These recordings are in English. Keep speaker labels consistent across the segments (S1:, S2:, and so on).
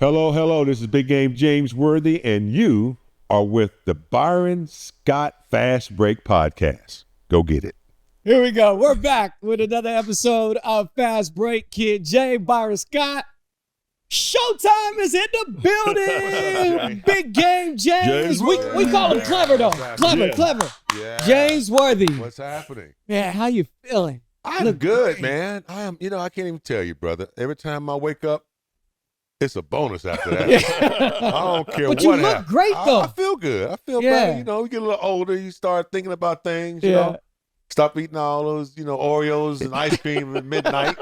S1: Hello, hello. This is Big Game James Worthy, and you are with the Byron Scott Fast Break Podcast. Go get it.
S2: Here we go. We're back with another episode of Fast Break. Kid James, Byron Scott. Showtime is in the building. Big Game James. We call him clever, though. Clever.
S3: Yeah.
S2: James Worthy.
S3: What's happening?
S2: Yeah, how you feeling?
S3: I'm
S2: Look
S3: good,
S2: great.
S3: man. I can't even tell you, brother. Every time I wake up, it's a bonus after that. I don't care
S2: But
S3: what
S2: you look
S3: happens.
S2: great, though.
S3: I feel good. I feel
S2: Yeah.
S3: better. You get a little older. You start thinking about things, you
S2: Yeah.
S3: know. Stop eating all those, Oreos and ice cream at midnight,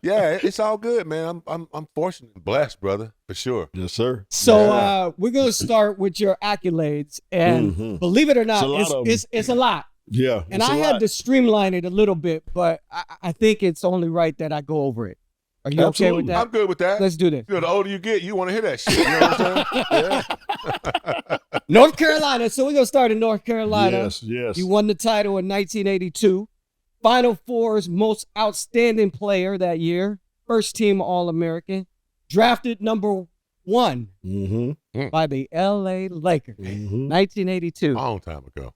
S3: Yeah, it's all good, man. I'm fortunate and blessed, brother, for sure.
S4: Yes, sir.
S2: So we're going to start with your accolades. And believe it or not, it's a lot.
S4: Yeah.
S2: And I had to streamline it a little bit, but I think it's only right that I go over it. Are you okay with that?
S3: I'm good with that.
S2: Let's do this.
S3: The older you get, you want to hear that shit. You know what I'm saying? Yeah.
S2: North Carolina. So we're going to start in North Carolina.
S4: Yes.
S2: You won the title in 1982. Final Four's most outstanding player that year. First team All-American. Drafted number 1 by the LA Lakers. 1982.
S3: Long time ago.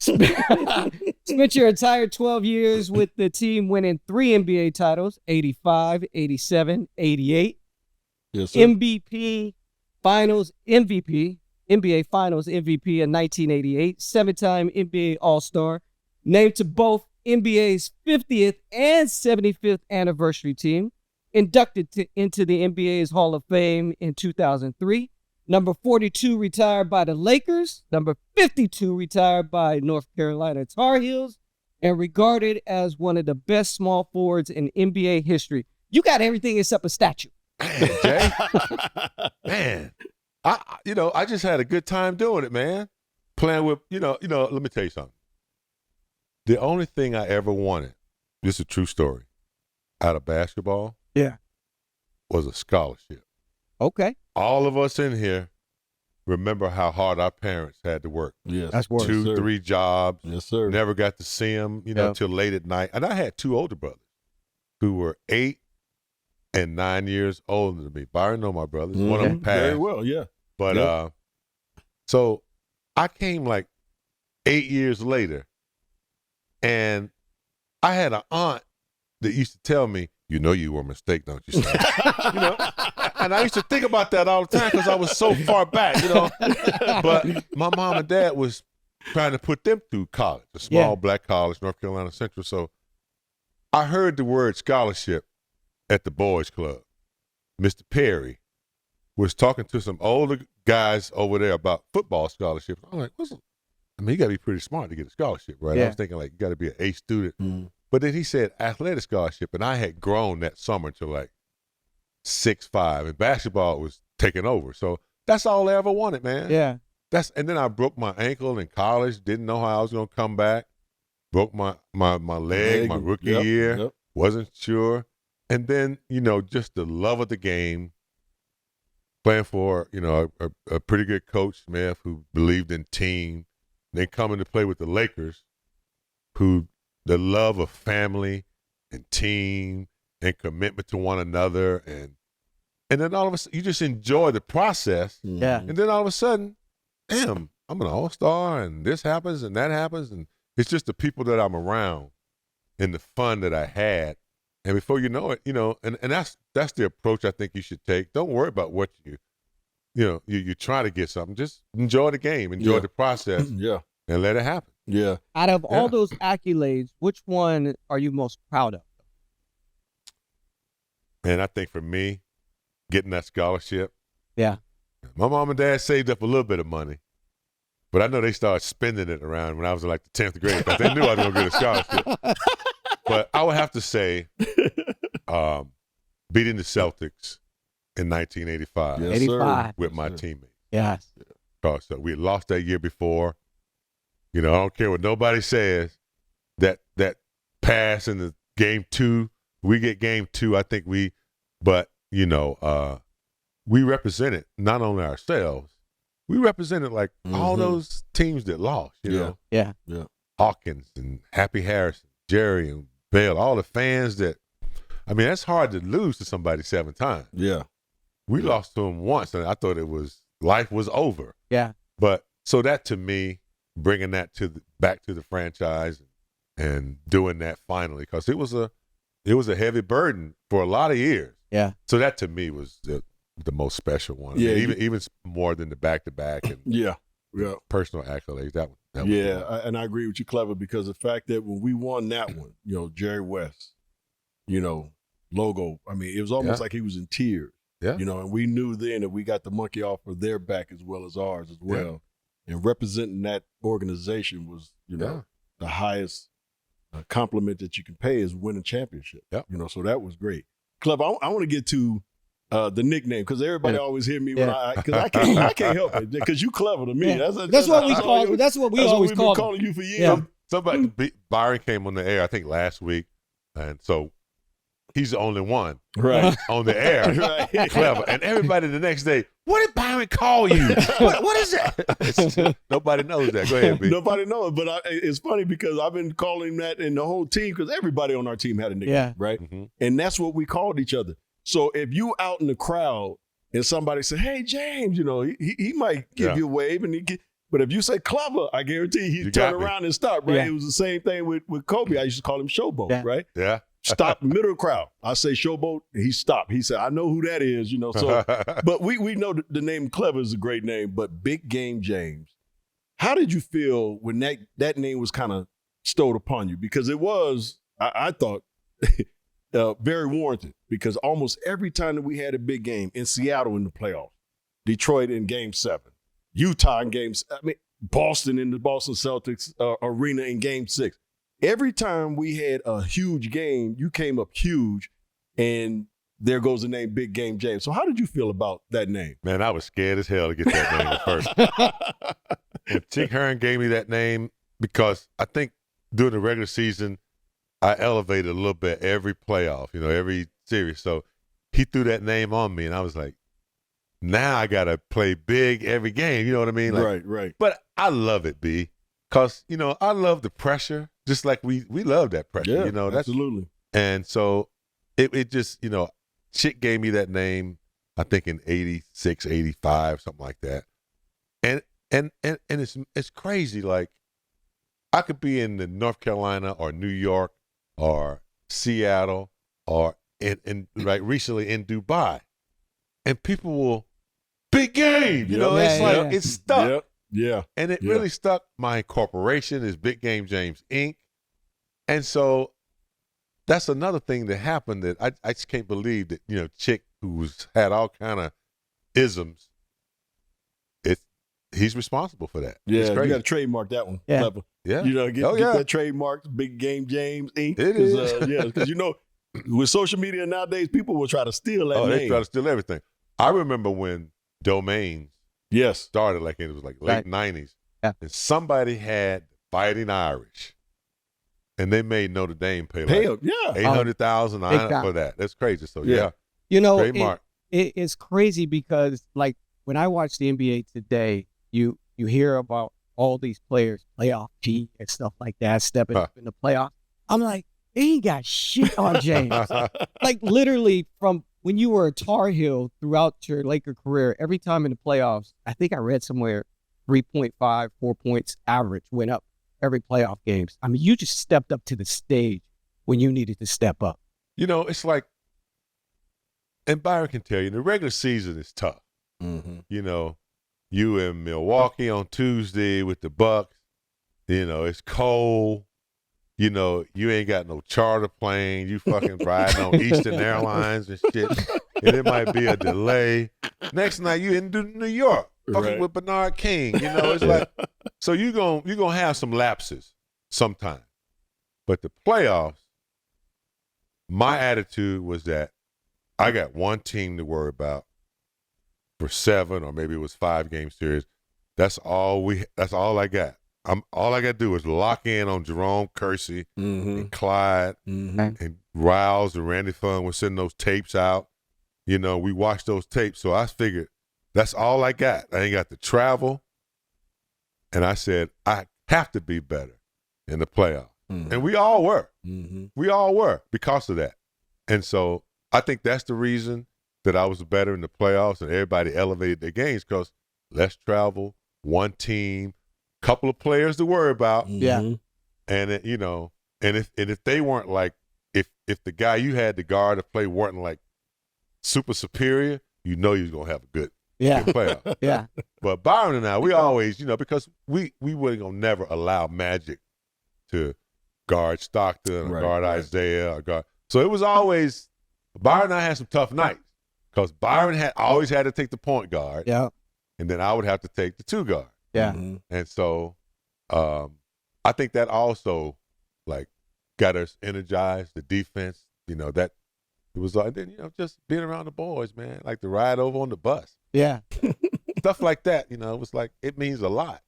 S2: Spent your entire 12 years with the team winning 3 NBA titles, 85, 87, 88.
S4: Yes, sir.
S2: NBA Finals MVP in 1988. 7-time NBA All-Star. Named to both NBA's 50th and 75th anniversary team. Inducted into the NBA's Hall of Fame in 2003. Number 42 retired by the Lakers. Number 52 retired by North Carolina Tar Heels. And regarded as one of the best small forwards in NBA history. You got everything except a statue.
S3: Man, Jay. Man. I just had a good time doing it, man. Playing with, let me tell you something. The only thing I ever wanted, this is a true story, out of basketball.
S2: Yeah.
S3: Was a scholarship.
S2: Okay.
S3: All of us in here remember how hard our parents had to work.
S4: Yes.
S2: That's worse.
S3: 2, 3 jobs.
S4: Yes, sir.
S3: Never got to see them, till late at night. And I had 2 older brothers who were 8 and 9 years older than me. Byron know my brothers. One of them passed.
S4: Very well, yeah.
S3: But so I came like 8 years later, and I had an aunt that used to tell me, you were a mistake, don't you, son? And I used to think about that all the time because I was so far back, But my mom and dad was trying to put them through college, a small black college, North Carolina Central. So I heard the word scholarship at the boys' club. Mr. Perry was talking to some older guys over there about football scholarships. I'm like, you got to be pretty smart to get a scholarship, right?
S2: Yeah.
S3: I was thinking, you got to be an A student.
S4: Mm.
S3: But then he said athletic scholarship, and I had grown that summer to 6'5", and basketball was taking over. So that's all I ever wanted, man.
S2: Yeah.
S3: And then I broke my ankle in college, didn't know how I was going to come back. Broke my leg my rookie year,
S4: Yep.
S3: wasn't sure. And then, just the love of the game, playing for, a pretty good coach, Smith, who believed in team, then coming to play with the Lakers, who the love of family and team and commitment to one another. And then all of a sudden, you just enjoy the process.
S2: Yeah.
S3: And then all of a sudden, damn, I'm an all-star, and this happens and that happens. And it's just the people that I'm around and the fun that I had. And before you know it, and that's the approach I think you should take. Don't worry about what you try to get something. Just enjoy the game, enjoy the process, and let it happen.
S4: Yeah.
S2: Out of all those accolades, which one are you most proud of?
S3: And I think for me, getting that scholarship.
S2: Yeah.
S3: My mom and dad saved up a little bit of money, but I know they started spending it around when I was in the 10th grade because they knew I was going to get a scholarship. But I would have to say beating the Celtics in 1985
S4: Yes,
S2: 85.
S3: with my teammates.
S2: Yes.
S3: Because we had lost that year before. I don't care what nobody says. That pass in the game 2, we get game 2. I think we represented not only ourselves, we represented all those teams that lost. You know,
S2: Yeah.
S3: Hawkins and Happy Harrison, Jerry and Bale, all the fans that. I mean, that's hard to lose to somebody 7 times.
S4: Yeah.
S3: We lost to them once, and I thought life was over.
S2: Yeah.
S3: But so that to me, bringing that back to the franchise and doing that finally, because it was a heavy burden for a lot of years.
S2: Yeah.
S3: So that to me was the most special one.
S4: Yeah,
S3: I mean, even more than the back-to-back and personal accolades. That was
S4: and I agree with you, Clever, because the fact that when we won that one, Jerry West, logo. I mean, it was almost like he was in tears.
S3: Yeah.
S4: And we knew then that we got the monkey off of their back as well as ours as well. Yeah. And representing that organization was, the highest compliment that you can pay is win a championship.
S3: Yeah.
S4: So that was great. Clever, I want to get to the nickname, because everybody always hear me when I can't help it, because you clever to me.
S2: Yeah. That's what we call. That's what we always
S4: we've
S2: call
S4: been calling you for years.
S2: Yeah.
S3: Somebody, Byron came on the air, I think last week, and so he's the only one on the air.
S4: Right.
S3: Clever. And everybody the next day, what did Byron call you? What is that? Nobody knows that. Go ahead, B.
S4: Nobody knows, but it's funny because I've been calling that in the whole team, because everybody on our team had a nickname, right?
S3: Mm-hmm.
S4: And that's what we called each other. So if you out in the crowd and somebody say, "Hey, James," he might give you a wave, but if you say Clever, I guarantee he'd turn around and stop, right?
S2: Yeah.
S4: It was the same thing with Kobe. I used to call him Showboat, right?
S3: Yeah.
S4: Stop middle of the crowd. I say Showboat, and he stopped. He said, "I know who that is," So, but we know the name Clever is a great name. But Big Game James, how did you feel when that name was kind of stowed upon you? Because it was, I thought, very warranted. Because almost every time that we had a big game in Seattle in the playoffs, Detroit in Game 7, Utah in Boston in the Boston Celtics arena in Game 6. Every time we had a huge game, you came up huge, and there goes the name Big Game James. So how did you feel about that name?
S3: Man, I was scared as hell to get that name at first. And Chick Hearn gave me that name because I think during the regular season, I elevated a little bit every playoff, every series. So he threw that name on me, and I was like, now I got to play big every game. You know what I mean?
S4: Right.
S3: But I love it, B, because, I love the pressure, just like we love that pressure.
S4: Yeah, absolutely.
S3: And so it just, Chick gave me that name, I think in 86, 85, something like that. And it's crazy. Like, I could be in the North Carolina or New York or Seattle or recently in Dubai, and people will, Big Game, it's stuck.
S4: Yeah.
S3: And it really stuck. My corporation is Big Game James Inc. And so that's another thing that happened that I just can't believe that, Chick, who's had all kind of isms, he's responsible for that.
S4: Yeah, you got to trademark that one.
S2: Yeah.
S4: Clever.
S3: Yeah.
S4: Get that trademark, Big Game James Inc.
S3: It is.
S4: Because, with social media nowadays, people will try to steal that name.
S3: They try to steal everything. I remember when domains started, it was late 90s.
S2: Yeah.
S3: And somebody had Fighting Irish. And they made Notre Dame pay $800,000 for that. That's crazy. So, trademark.
S2: It's crazy because, when I watch the NBA today, you hear about all these players, playoff G and stuff like that, stepping up in the playoffs. I'm like, they ain't got shit on James. Literally from when you were a Tar Heel throughout your Laker career, every time in the playoffs, I think I read somewhere 3.5, 4 points average went up every playoff games. I mean, you just stepped up to the stage when you needed to step up.
S3: It's like, and Byron can tell you, the regular season is tough.
S4: Mm-hmm.
S3: You in Milwaukee on Tuesday with the Bucks, it's cold. You ain't got no charter plane. You fucking riding on Eastern Airlines and shit. And it might be a delay. Next night you in New York, fucking with Bernard King. It's like, so you're gonna have some lapses sometime. But the playoffs, my attitude was that I got one team to worry about for 7 or maybe it was 5 game series. That's all I got. All I got to do is lock in on Jerome Kersey and Clyde and Riles and Randy Fun. We're sending those tapes out. We watched those tapes. So I figured that's all I got. I ain't got to travel. And I said, I have to be better in the playoffs. Mm-hmm. And we all were. Mm-hmm. We all were because of that. And so I think that's the reason that I was better in the playoffs and everybody elevated their games because less travel, one team, couple of players to worry about.
S2: Yeah.
S3: And it, and if they weren't like, if the guy you had to guard to play weren't like super superior, you was gonna have a good playoff.
S2: Yeah.
S3: But Byron and I, we always, because we weren't gonna never allow Magic to guard Stockton or guard Isaiah or guard. So it was always Byron and I had some tough nights because Byron always had to take the point guard.
S2: Yeah.
S3: And then I would have to take the two guard.
S2: Yeah.
S4: Mm-hmm.
S3: And so I think that also like got us energized, the defense, that it was like, then, just being around the boys, man, like the ride over on the bus.
S2: Yeah.
S3: Stuff like that, it was like, it means a lot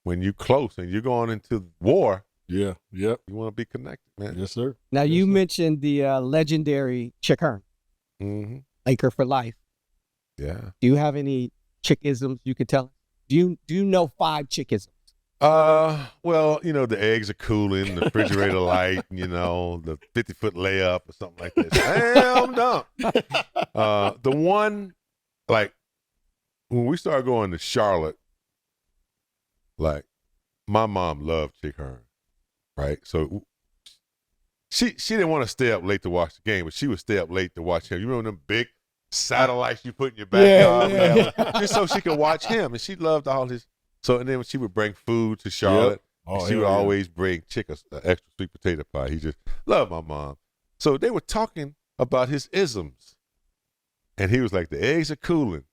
S3: when you're close and you're going into war.
S4: Yeah. Yep.
S3: You want to be connected, man.
S4: Yes, sir.
S2: Now, you mentioned the legendary Chick Hearn,
S3: Mm-hmm.
S2: Laker for life.
S3: Yeah.
S2: Do you have any chickisms you could tell us? Do you know 5 chickisms?
S3: Well, the eggs are cooling, the refrigerator light, the 50-foot layup or something like that. Damn dumb. The one, like, when we started going to Charlotte, like, my mom loved Chick Hearn, right? So she didn't want to stay up late to watch the game, but she would stay up late to watch him. You remember them big satellites you put in your backyard? Just so she could watch him. And she loved all his. So, and then when she would bring food to Charlotte, she would always bring Chick an extra sweet potato pie. He just loved my mom. So they were talking about his isms. And he was like, the eggs are cooling,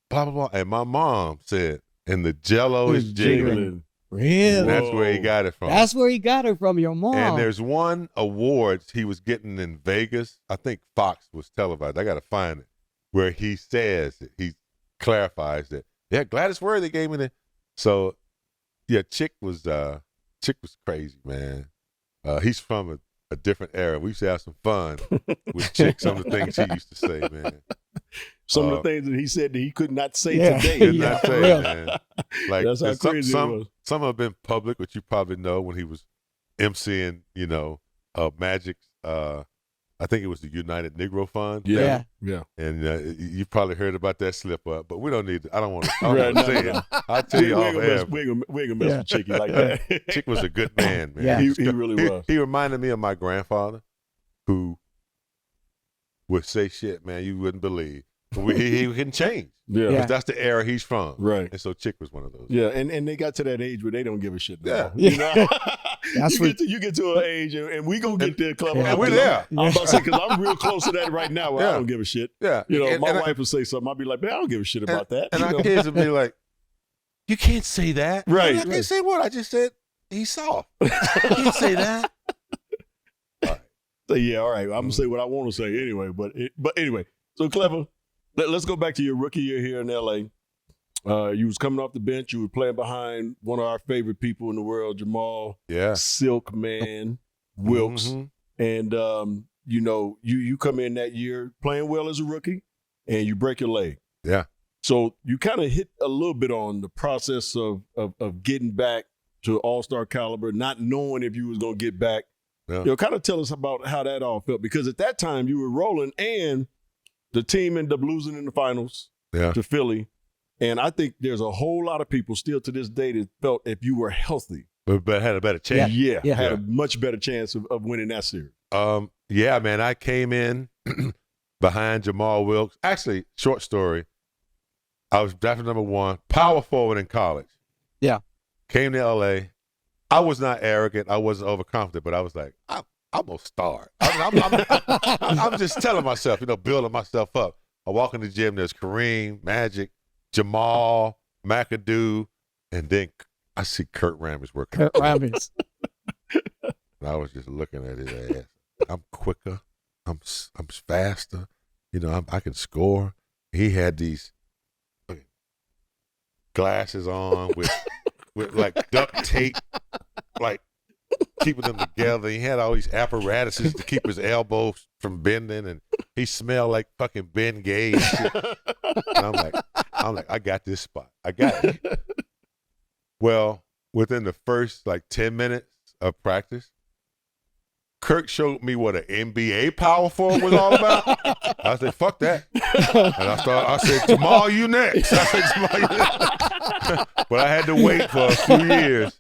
S3: blah, blah, blah. And my mom said, and the Jell-O is jiggling.
S2: Really?
S3: And that's where he got it from.
S2: That's where he got it from, your mom.
S3: And there's one awards he was getting in Vegas. I think Fox was televised. I got to find it. Where he says it. He clarifies that. Yeah, Gladys Worthy gave me the. So, yeah, Chick was crazy, man. He's from a different era. We used to have some fun with Chick. Some of the things he used to say, man.
S4: Some of the things that he said that he could not say today.
S3: Could not say, man. Like
S4: that's how crazy it was.
S3: Some have been public, which you probably know when he was emceeing, Magic's. I think it was the United Negro Fund.
S4: Yeah.
S3: And you probably heard about that slip up, but we don't need to. I don't want to say it. I'll tell you off air.
S4: We ain't gonna mess with Chicky like that.
S3: Chick was a good man, man.
S2: Yeah.
S4: He really was.
S3: He reminded me of my grandfather, who would say shit, man, you wouldn't believe. But he can change.
S4: Yeah.
S3: Because that's the era he's from.
S4: Right.
S3: And so Chick was one of those.
S4: Yeah, and they got to that age where they don't give a shit now.
S3: Yeah.
S4: You get to an age, and we gonna get there, Clever.
S3: And we're there.
S4: I'm about to say, because I'm real close to that right now where I don't give a shit.
S3: Yeah.
S4: My wife will say something. I'll be like, man, I don't give a shit about that.
S3: And our kids will be like, you can't say that.
S4: Right.
S3: I can't say what? I just said he's soft. You can't say that.
S4: So, yeah, all right. I'm going to say what I want to say anyway. But anyway, so Clever, let's go back to your rookie year here in L.A. You was coming off the bench. You were playing behind one of our favorite people in the world, Jamal Silk Man Wilkes.
S3: Mm-hmm.
S4: And, you come in that year playing well as a rookie, and you break your leg.
S3: Yeah.
S4: So you kind of hit a little bit on the process of getting back to all-star caliber, not knowing if you was going to get back.
S3: Yeah.
S4: Kind of tell us about how that all felt, because at that time you were rolling and the team ended up losing in the finals to Philly. And I think there's a whole lot of people still to this day that felt if you were healthy,
S3: but had a better chance.
S4: Had a much better chance of winning that series.
S3: Yeah, man, I came in behind Jamal Wilkes. Actually, short story, I was drafted number 1, power forward in college.
S2: Yeah.
S3: Came to L.A. I was not arrogant. I wasn't overconfident, but I was like, I'm going to start. I'm just telling myself, building myself up. I walk in the gym, there's Kareem, Magic, Jamal, McAdoo, and then I see Kurt Rambis working.
S2: Kurt Rambis.
S3: And I was just looking at his ass. I'm quicker. I'm faster. I can score. He had these glasses on with like duct tape, like keeping them together. He had all these apparatuses to keep his elbows from bending, and he smelled like fucking Ben Gay and shit. And I'm like, I got this spot. I got it. Well, within the first 10 minutes of practice, Kirk showed me what an NBA power forward was all about, I said, fuck that. And I said, Jamal, you next. I said, Jamal, you next. But I had to wait for a few years.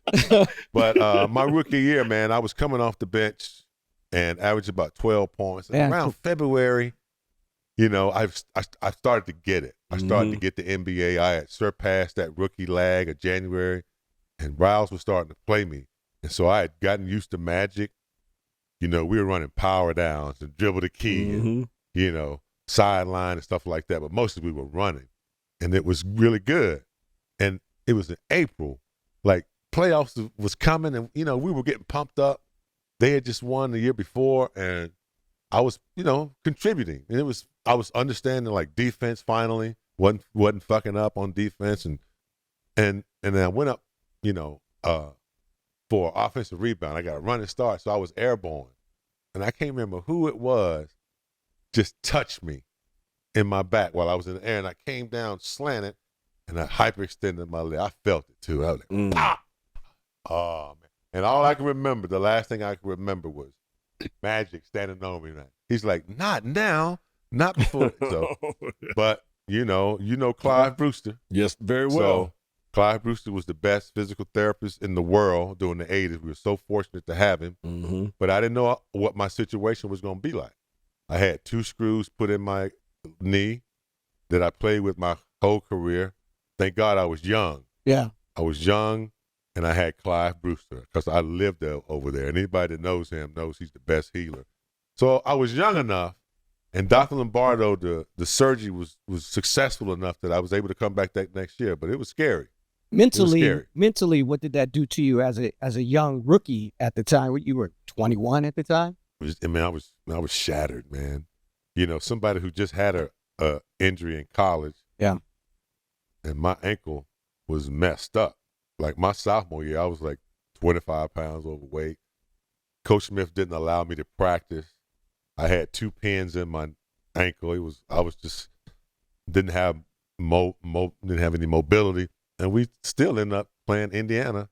S3: But my rookie year, man, I was coming off the bench and averaged about 12 points. And around February, you know, I started to get it. I started to get the NBA. I had surpassed that rookie lag of January, and Riles was starting to play me. And so I had gotten used to magic. You know, we were running power downs and dribble the key and, you know, sideline and stuff like that. But mostly we were running, and it was really good. And it was in April. Like, playoffs was coming, and, you know, we were getting pumped up. They had just won the year before, and I was, you know, contributing. And I was understanding, like, defense finally. Wasn't fucking up on defense. And then I went up, you know, for offensive rebound. I got a running start, so I was airborne. And I can't remember who it was just touched me in my back while I was in the air, and I came down slanted, and I hyperextended my leg. I felt it, too. I was like, ah! Oh, man. And all I can remember, the last thing I can remember was Magic standing over me. Like, he's like, not now, not before. So, but, you know Clive Brewster.
S4: Yes, very well.
S3: So, Clive Brewster was the best physical therapist in the world during the 80s. We were so fortunate to have him. But I didn't know what my situation was going to be like. I had 2 screws put in my knee that I played with my whole career. Thank God I was young.
S2: Yeah.
S3: I was young, and I had Clive Brewster because I lived over there. And anybody that knows him knows he's the best healer. So I was young enough, and Dr. Lombardo, the surgery was successful enough that I was able to come back that next year. But it was scary.
S2: Mentally, what did that do to you as a young rookie at the time? You were 21 at the time.
S3: I was shattered, man. You know, somebody who just had a injury in college.
S2: Yeah.
S3: And my ankle was messed up. Like my sophomore year, I was like 25 pounds overweight. Coach Smith didn't allow me to practice. I had 2 pins in my ankle. I was just didn't have any mobility. And we still ended up playing Indiana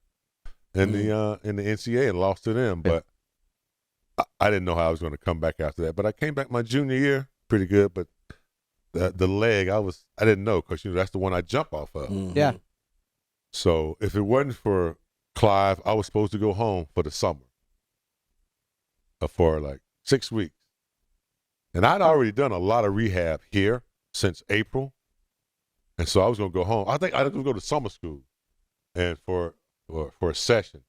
S3: in the NCAA and lost to them. But I didn't know how I was going to come back after that. But I came back my junior year pretty good. But the leg, I didn't know because that's the one I jump off of.
S2: Yeah.
S3: So if it wasn't for Clive, I was supposed to go home for the summer for like 6 weeks. And I'd already done a lot of rehab here since April. And so I was going to go home. I think I was going to go to summer school and for a session.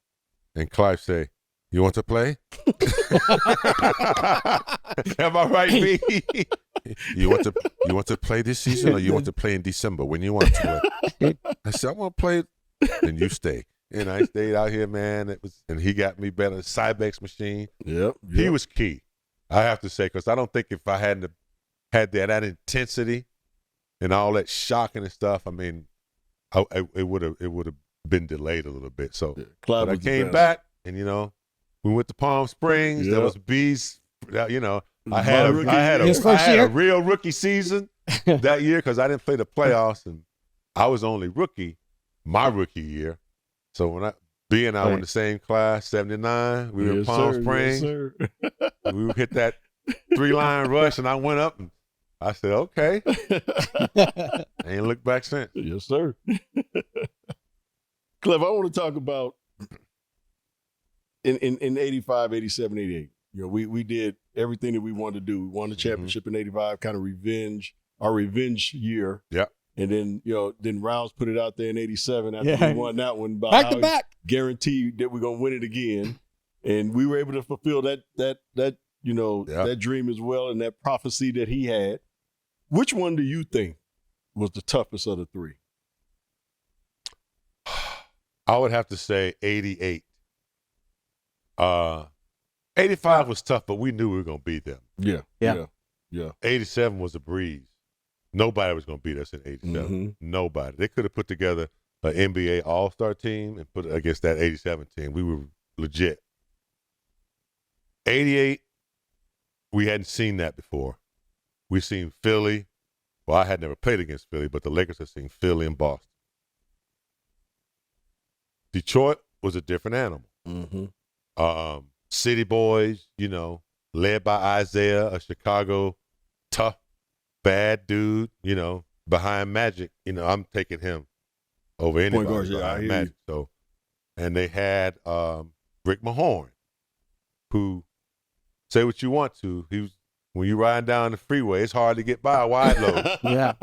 S3: And Clive say, "You want to play?" Am I right, B? You want to play this season, or you want to play in December when you want to play? I said, "I want to play," and you stay. And I stayed out here, man. And he got me better. The Cybex machine.
S4: Yep.
S3: He was key, I have to say, because I don't think if I hadn't had that intensity and all that shocking and stuff, I mean, it would have been delayed a little bit. So but I came back, and we went to Palm Springs. There was bees. I had a real rookie season that year because I didn't play the playoffs, and I was only my rookie year. So when I were in the same class, 79, we were in Palm Springs. Yes, we hit that 3-line rush, and I went up and I said, "Okay." I ain't looked back since.
S4: Yes, sir. Cliff, I want to talk about in 85, 87, 88. We did everything that we wanted to do. We won the championship in 85, kind of our revenge year.
S3: Yeah.
S4: And then, then Rouse put it out there in 87 after we won that one.
S2: Back to back.
S4: Guaranteed that we're going to win it again. And we were able to fulfill that dream as well and that prophecy that he had. Which one do you think was the toughest of the three?
S3: I would have to say 88. 85 was tough, but we knew we were going to beat them.
S4: Yeah.
S3: 87 was a breeze. Nobody was going to beat us in 87. Nobody. They could have put together an NBA All-Star team and put it against that 87 team. We were legit. 88, we hadn't seen that before. We've seen Philly. Well, I had never played against Philly, but the Lakers had seen Philly and Boston. Detroit was a different animal. City Boys, led by Isaiah, a Chicago tough, bad dude, behind Magic. I'm taking him over anybody
S4: guards, yeah, I
S3: behind
S4: hear
S3: Magic. So, and they had Rick Mahorn, who, say what you want to, he was, when you riding down the freeway, it's hard to get by a wide load.
S2: Yeah.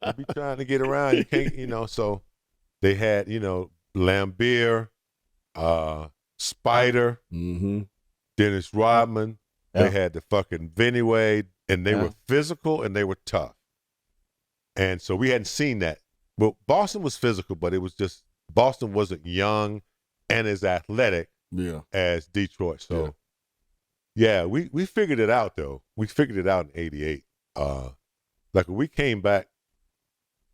S3: You be trying to get around, you can't, so they had, Lambeer, Spider, Dennis Rodman.
S2: Yeah.
S3: They had the fucking Vinny Wade, and they
S2: Yeah.
S3: were physical and they were tough. And so we hadn't seen that. Well, Boston was physical, but it was just Boston wasn't young and as athletic as Detroit. So, yeah, we figured it out, though. We figured it out in 88. Like when we came back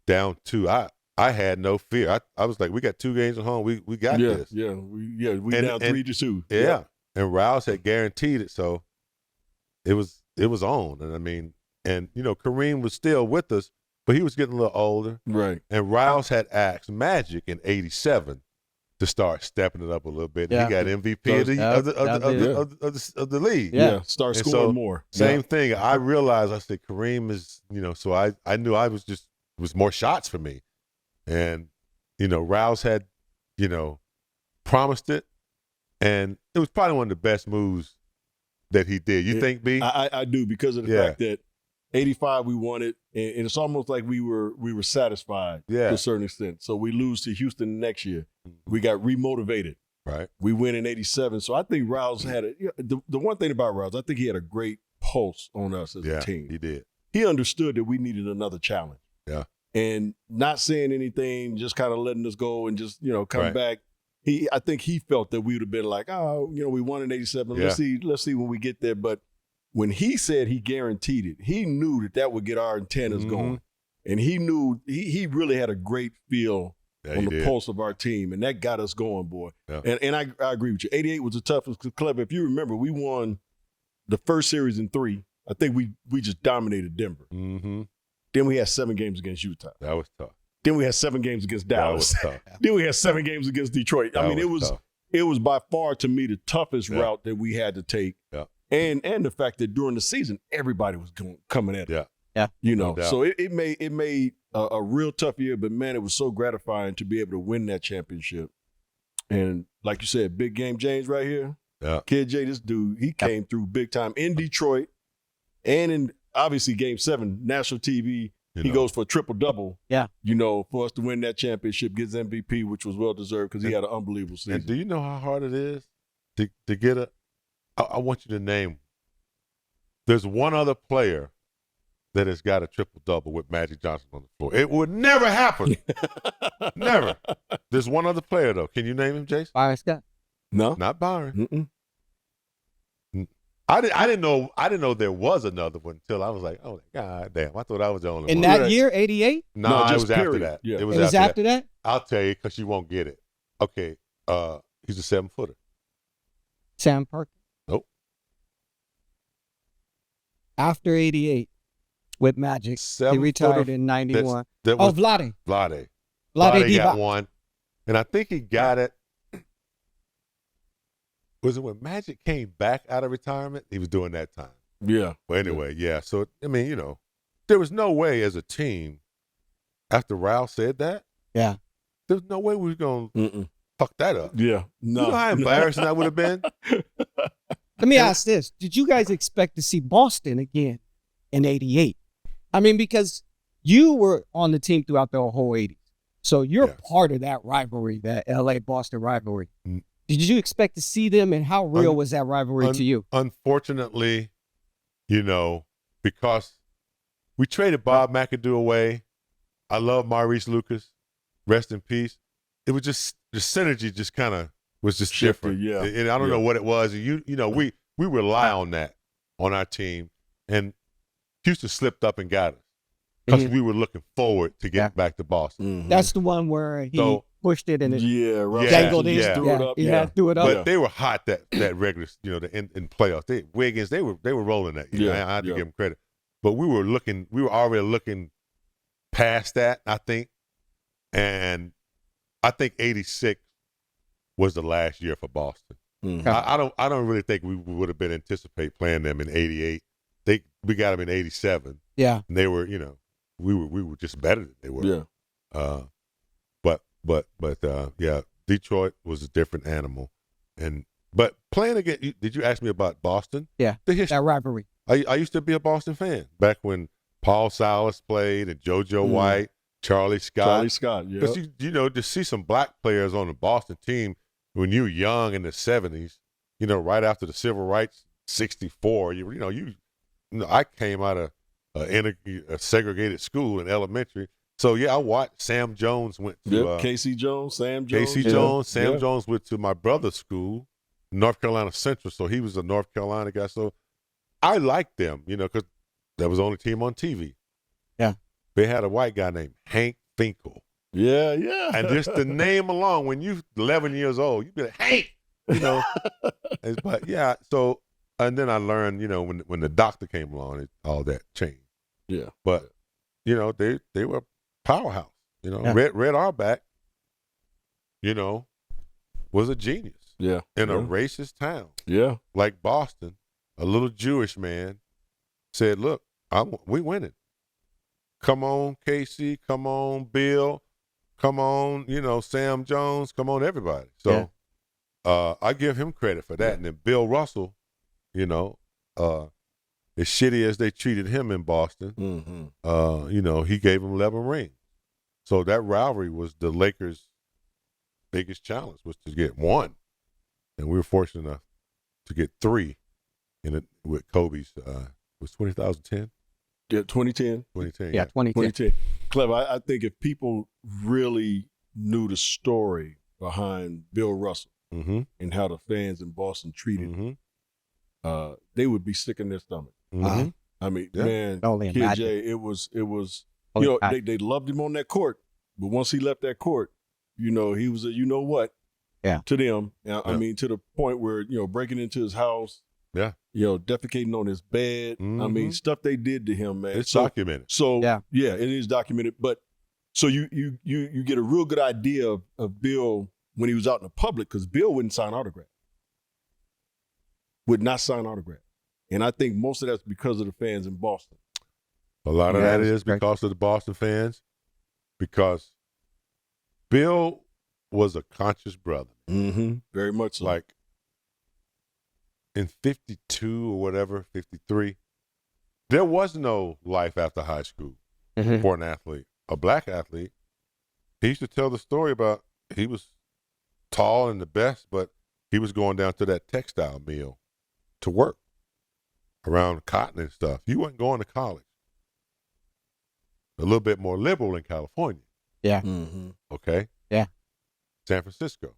S3: down 2, I had no fear. I was like, we got 2 games at home. We got this.
S4: Yeah, we down 3-2.
S3: Yeah. And Rouse had guaranteed it, so it was on. And I mean, Kareem was still with us, but he was getting a little older.
S4: Right.
S3: And Rouse had asked Magic in 87 to start stepping it up a little bit.
S2: Yeah.
S3: He got MVP of the league.
S4: Yeah. Start
S3: And
S4: scoring
S3: so,
S4: more.
S3: Same thing. I realized, I said, Kareem is, so I knew it was more shots for me. And, Rouse had, promised it. And it was probably one of the best moves that he did. You think, B?
S4: I do, because of the fact that 85 we won it, and it's almost like we were satisfied to a certain extent. So we lose to Houston next year. We got remotivated.
S3: Right.
S4: We win in 87. So I think Rouse had the one thing about Rouse, I think he had a great pulse on us as a team.
S3: He did.
S4: He understood that we needed another challenge.
S3: Yeah.
S4: And not saying anything, just kind of letting us go and just, come back. I think he felt that we would have been like, we won in 87.
S3: Yeah.
S4: Let's see when we get there. But when he said he guaranteed it, he knew that would get our antennas going. And he knew he really had a great feel on the pulse of our team. And that got us going, boy. Yeah. And I agree with you. 88 was the toughest. Clever. If you remember, we won the first series in 3. I think we just dominated Denver.
S3: Mm-hmm.
S4: Then we had 7 games against Utah.
S3: That was tough.
S4: Then we had 7 games against Dallas.
S3: That was tough.
S4: Then we had 7 games against Detroit.
S3: That
S4: I mean,
S3: tough.
S4: it was by far, to me, the toughest route that we had to take.
S3: Yeah.
S4: And the fact that during the season, everybody was coming at it.
S2: Yeah.
S3: No doubt.
S4: So it made a real tough year, but man, it was so gratifying to be able to win that championship. And like you said, Big Game James right here.
S3: Yeah.
S4: Kid J, this dude, he came through big time in Detroit and in obviously Game 7, national TV. He goes for a triple-double, for us to win that championship, gets MVP, which was well-deserved because he had an unbelievable season.
S3: And do you know how hard it is to get I want you to name, there's one other player that has got a triple-double with Magic Johnson on the floor. It would never happen. Never. There's one other player, though. Can you name him, Jason?
S2: Byron Scott.
S4: No.
S3: Not Byron.
S4: Mm-mm.
S3: I didn't know there was another one until I was like, oh, God damn. I thought I was the only one.
S2: In that year, 88?
S3: No, it
S4: just
S3: was after
S4: period.
S3: that.
S4: Yeah.
S3: It was,
S2: It was after that?
S3: I'll tell you because you won't get it. Okay. He's a 7-footer.
S2: Sam Perkins.
S3: Nope.
S2: After 88 with Magic. He retired in 91. Vlade.
S3: Vlade
S2: Vlade Divac.
S3: got one. And I think he got it. Was it when Magic came back out of retirement? He was doing that time.
S4: Yeah.
S3: Well, anyway, yeah. So, I mean, there was no way as a team, after Ralph said that, there was no way we were going to fuck that up.
S4: Yeah. No.
S3: You know how embarrassing that would have been?
S2: Let me ask this. Did you guys expect to see Boston again in 88? I mean, because you were on the team throughout the whole 80s. So you're part of that rivalry, that LA-Boston rivalry. Did you expect to see them, and how real was that rivalry to you?
S3: Unfortunately, because we traded Bob McAdoo away. I love Maurice Lucas. Rest in peace. It was just, the synergy just kind of was just different.
S4: Yeah.
S3: And I don't know what it was. And we rely on that on our team. And Houston slipped up and got us because we were looking forward to getting back to Boston.
S2: That's the one where he pushed it and it
S4: dangled
S2: in.
S3: Yeah.
S4: Threw it up.
S2: Threw it up.
S3: But they were hot that regular, in playoffs. Wiggins, they were rolling that. I had to give them credit. But we were already looking past that, I think. And I think 86 was the last year for Boston. I don't really think we would have been anticipate playing them in '88. We got them in '87.
S2: Yeah,
S3: and they were, we were just better than they were.
S4: Yeah.
S3: But yeah, Detroit was a different animal, but playing against. Did you ask me about Boston?
S2: yeah,
S3: The history.
S2: that rivalry.
S3: I used to be a Boston fan back when Paul Silas played and JoJo White, Charlie Scott.
S4: Charlie Scott, yeah.
S3: Because to see some black players on the Boston team when you were young in the '70s, right after the civil rights, '64. I came out of a segregated school in elementary. So, yeah, I watched Sam Jones went to
S4: Casey Jones, Sam Jones.
S3: Casey Jones. Sam Jones went to my brother's school, North Carolina Central. So he was a North Carolina guy. So I liked them, because that was the only team on TV.
S2: Yeah.
S3: They had a white guy named Hank Finkel.
S4: Yeah, yeah.
S3: And just the name alone, when you're 11 years old, you'd be like, Hank, But, yeah, so, and then I learned, when the doctor came along, all that changed.
S4: Yeah.
S3: But, they were powerhouse.
S2: Yeah.
S3: Red Auerbach, was a genius.
S4: Yeah.
S3: In a racist town.
S4: Yeah.
S3: Like Boston, a little Jewish man said, look, we winning. Come on, Casey. Come on, Bill. Come on, Sam Jones. Come on, everybody. So I give him credit for that.
S4: Yeah.
S3: And then Bill Russell, as shitty as they treated him in Boston, he gave him 11 rings. So that rivalry was the Lakers' biggest challenge, was to get one. And we were fortunate enough to get 3 with Kobe's, was 2010?
S4: Yeah, 2010.
S3: 2010.
S2: Yeah, 2010.
S4: 2010. Clever. I think if people really knew the story behind Bill Russell and how the fans in Boston treated him, they would be sick in their stomach. I mean, man,
S2: Only
S4: Kid
S2: imagine.
S4: J, it was
S2: Only imagine.
S4: they loved him on that court, but once he left that court, he was a to them. I mean, to the point where, breaking into his house, defecating on his bed. I mean, stuff they did to him, man.
S3: It's documented.
S4: So yeah, it is documented. But so you get a real good idea of Bill when he was out in the public, because Bill wouldn't sign autographs. Would not sign autographs. And I think most of that's because of the fans in Boston.
S3: A lot of that is because of the Boston fans, because Bill was a conscious brother.
S4: Very much so.
S3: Like in 52 or whatever, 53, there was no life after high school for an athlete, a black athlete. He used to tell the story about he was tall and the best, but he was going down to that textile mill to work around cotton and stuff. He wasn't going to college. A little bit more liberal in California.
S2: Yeah.
S3: Okay?
S2: Yeah.
S3: San Francisco.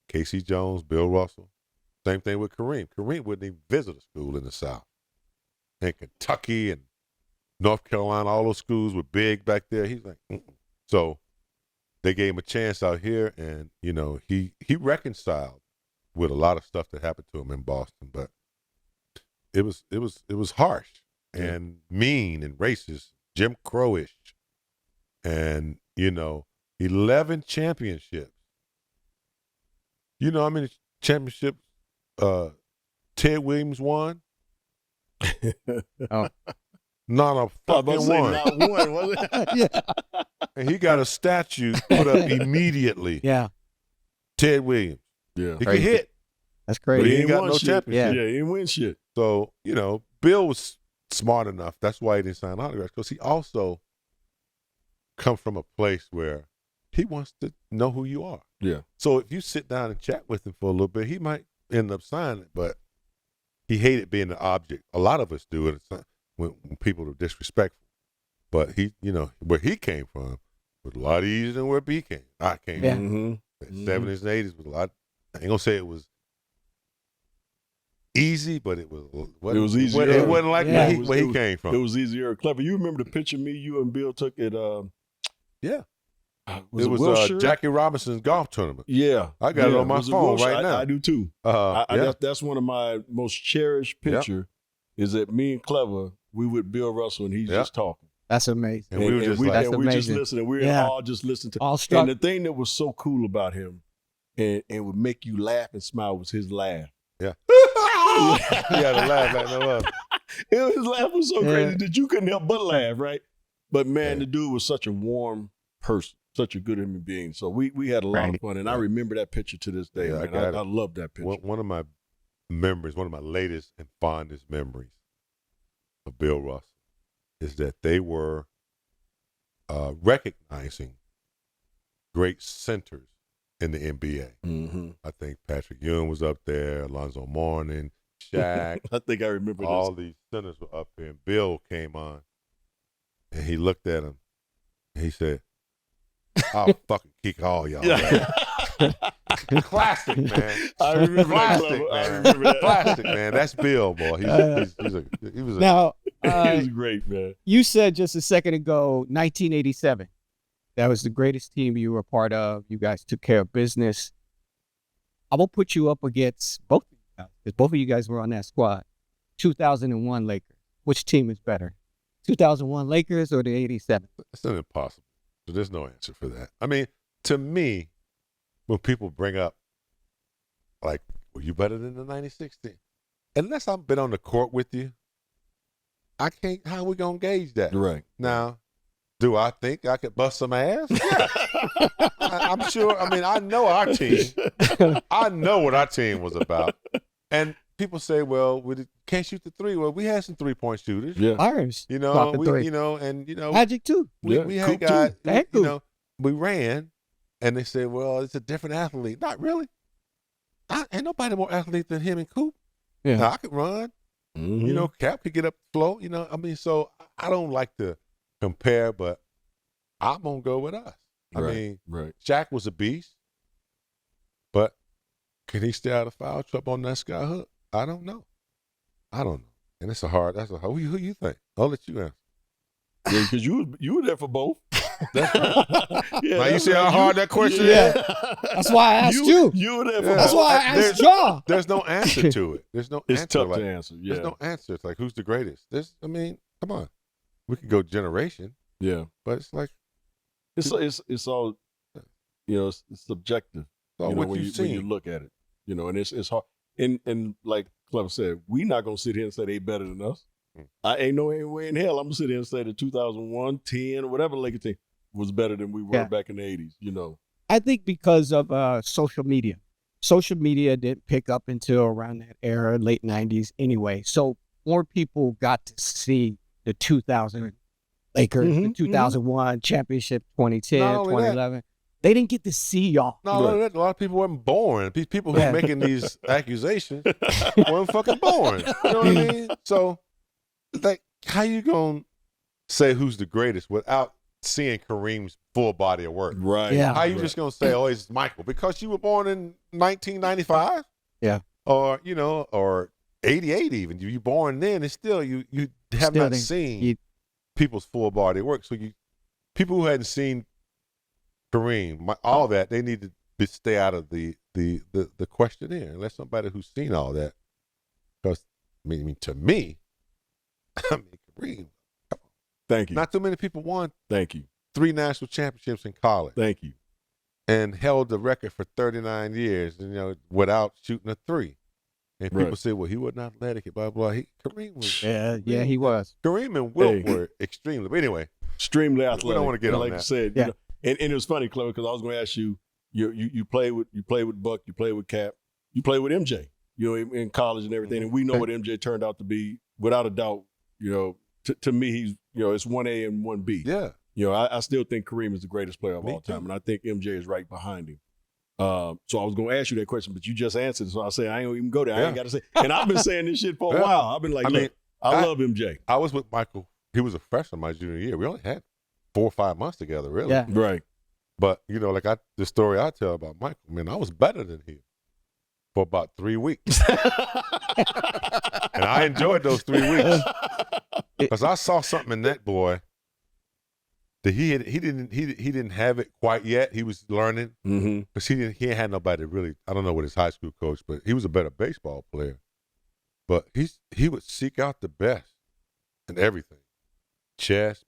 S3: Casey Jones, Bill Russell. Same thing with Kareem. Kareem wouldn't even visit a school in the South. And Kentucky and North Carolina, all those schools were big back there. He's like, So they gave him a chance out here, and, he reconciled with a lot of stuff that happened to him in Boston, but it was harsh and mean and racist, Jim Crow-ish. And, 11 championships. You know how many championships Ted Williams won? Not a fucking one.
S4: Not one, was it?
S3: And he got a statue put up immediately.
S2: Yeah.
S3: Ted Williams.
S4: Yeah.
S3: He could hit,
S2: That's
S3: but
S2: crazy.
S3: he ain't got
S4: won
S3: no
S4: shit.
S3: championship.
S4: Yeah, he didn't win shit.
S3: So, Bill was smart enough. That's why he didn't sign autographs, because he also come from a place where he wants to know who you are.
S4: Yeah.
S3: So if you sit down and chat with him for a little bit, he might end up signing it, but he hated being the object. A lot of us do it when people are disrespectful. But he, where he came from was a lot easier than where B came. I came from. The 70s and 80s was a lot. I ain't gonna say it was easy, but it was.
S4: It was easier.
S3: It wasn't like where he came from.
S4: It was easier. Clever. You remember the picture you and Bill took at?
S3: Yeah.
S4: Was
S3: it was
S4: Wilshire?
S3: Jackie Robinson's golf tournament.
S4: Yeah,
S3: I got it on my
S4: Was
S3: phone
S4: Wilshire?
S3: right now.
S4: I do too. That's one of my most cherished picture. Is that me and Clever? We with Bill Russell and he's just talking.
S2: That's amazing.
S3: And we were just
S2: that's
S4: we just
S2: amazing.
S4: listening. We were all just listening to.
S2: All struck.
S4: And the thing that was so cool about him and would make you laugh and smile was his laugh.
S3: Yeah. He had a laugh like no other.
S4: His laugh was so crazy that you couldn't help but laugh, right? But man,
S3: Yeah.
S4: the dude was such a warm person, such a good human being. So we had a lot of fun, and I remember that picture to this day.
S3: Yeah,
S4: Man. I love that picture.
S3: One of my memories, one of my latest and fondest memories of Bill Russell is that they were recognizing great centers in the NBA.
S4: Mm-hmm.
S3: I think Patrick Ewing was up there, Alonzo Mourning, Shaq.
S4: I think I remember
S3: all
S4: this.
S3: these centers were up here, and Bill came on, and he looked at him, and he said, "I'll fucking kick all y'all."
S4: Yeah.
S3: Classic, man.
S4: I remember that.
S3: Classic,
S4: Clever.
S3: man.
S4: I remember that.
S3: Classic, man. That's Bill, boy. He was a
S2: Now,
S4: He was great, man.
S2: you said just a second ago, 1987. That was the greatest team you were a part of. You guys took care of business. I'm going to put you up against both of you guys, because both of you guys were on that squad. 2001 Lakers. Which team is better? 2001 Lakers or the 87?
S3: It's not impossible. So there's no answer for that. I mean, to me, when people bring up, like, were you better than the 96 team? Unless I've been on the court with you, I can't, how we going to gauge that?
S4: Right.
S3: Now, do I think I could bust some ass? Yeah. I'm sure. I mean, I know our team. I know what our team was about. And people say, well, we can't shoot the three. Well, we had some three-point shooters.
S4: Yeah.
S2: Irons.
S3: You know,
S2: dropping three. Magic too.
S3: We had
S4: Coop too.
S3: guys,
S2: That
S3: you
S2: Coop.
S3: know, we ran, and they said, well, it's a different athlete. Not really. Ain't nobody more athlete than him and Coop.
S2: Yeah.
S3: Now, I could run.
S4: Mm-hmm.
S3: You know, Cap could get up the floor. You know, I mean, so I don't like to compare, but I'm going to go with us. I mean,
S4: right.
S3: Shaq was a beast, but can he stay out of foul trouble on that sky hook? I don't know. And that's a hard, who you think? I'll let you answer.
S4: Yeah, because you were there for both. That's right. Yeah,
S3: Now, you
S4: that's
S3: see how
S4: right.
S3: hard that question
S2: Yeah.
S3: is?
S2: That's why I asked you.
S4: You were there for
S3: Yeah.
S2: That's
S4: both.
S2: why I asked y'all.
S3: There's no answer to it. There's no
S4: It's
S3: answer.
S4: tough
S3: like,
S4: to answer. Yeah.
S3: There's no answer. It's like, who's the greatest? I mean, come on. We could go generation,
S4: Yeah.
S3: but it's like,
S4: It's all, you know, it's subjective.
S3: oh,
S4: You know,
S3: what
S4: when
S3: you've
S4: when you
S3: seen.
S4: look at it, you know, and it's hard. And like Clever said, we're not gonna sit here and say they better than us.
S3: Mm.
S4: I ain't no way in hell I'm gonna sit here and say the 2001, 10, or whatever Lakers team was better than we were
S2: Yeah.
S4: back in the 80s. You know,
S2: I think because of social media. Social media didn't pick up until around that era, late 90s anyway. So more people got to see the 2000 Lakers, the
S4: Mhm,
S2: 2001 championship, 2010,
S3: Not only that.
S2: 2011. They didn't get to see y'all.
S3: No, a lot of people weren't born. These people who
S2: Yeah.
S3: are making these accusations weren't fucking born. You know what I mean? So, like, how you gonna say who's the greatest without seeing Kareem's full body of work?
S4: right?
S2: Yeah.
S3: How you just gonna say, oh, it's Michael because you were born in 1995?
S2: Yeah.
S3: Or or 88 even. You born then, and still you have
S2: Still
S3: not
S2: didn't-
S3: seen
S2: you-
S3: people's full body of work. So people who hadn't seen Kareem, all that, they need to stay out of the questionnaire unless somebody who's seen all that. Because I mean, to me, I mean, Kareem,
S4: Thank you.
S3: not too many people won
S4: Thank you.
S3: 3 national championships in college
S4: Thank you.
S3: and held the record for 39 years, without shooting a three. And people
S4: Right.
S3: say, well, he wasn't athletic, blah, blah. Kareem was.
S2: Yeah, he was.
S3: Kareem and Wilt
S4: Hey.
S3: were extremely. But anyway,
S4: Extremely athletic.
S3: we don't want to get
S4: And
S3: on
S4: like
S3: that.
S4: you said,
S2: Yeah.
S4: you know, and it was funny, Chloe, because I was going to ask you. You play with Buck, you play with Cap, you play with MJ. You know, in college and everything, and we know what MJ turned out to be, without a doubt. You know, to me, he's it's 1A and 1B.
S3: Yeah.
S4: You know, I still think Kareem is the greatest player of
S3: Me
S4: all time,
S3: too.
S4: and I think MJ is right behind him. So I was going to ask you that question, but you just answered. So I say I ain't gonna even go there. I ain't got to say. And I've been saying this shit for a
S3: Yeah.
S4: while. I've been like,
S3: I
S4: look,
S3: mean,
S4: I love MJ.
S3: I was with Michael. He was a freshman my junior year. We only had 4 or 5 months together, really.
S2: Yeah.
S4: Right.
S3: But, like the story I tell about Michael, man, I was better than him for about 3 weeks. And I enjoyed those 3 weeks because I saw something in that boy that he didn't have it quite yet. He was learning
S4: Mm-hmm.
S3: because he ain't had nobody really. I don't know what his high school coach, but he was a better baseball player. But he would seek out the best in everything, chess,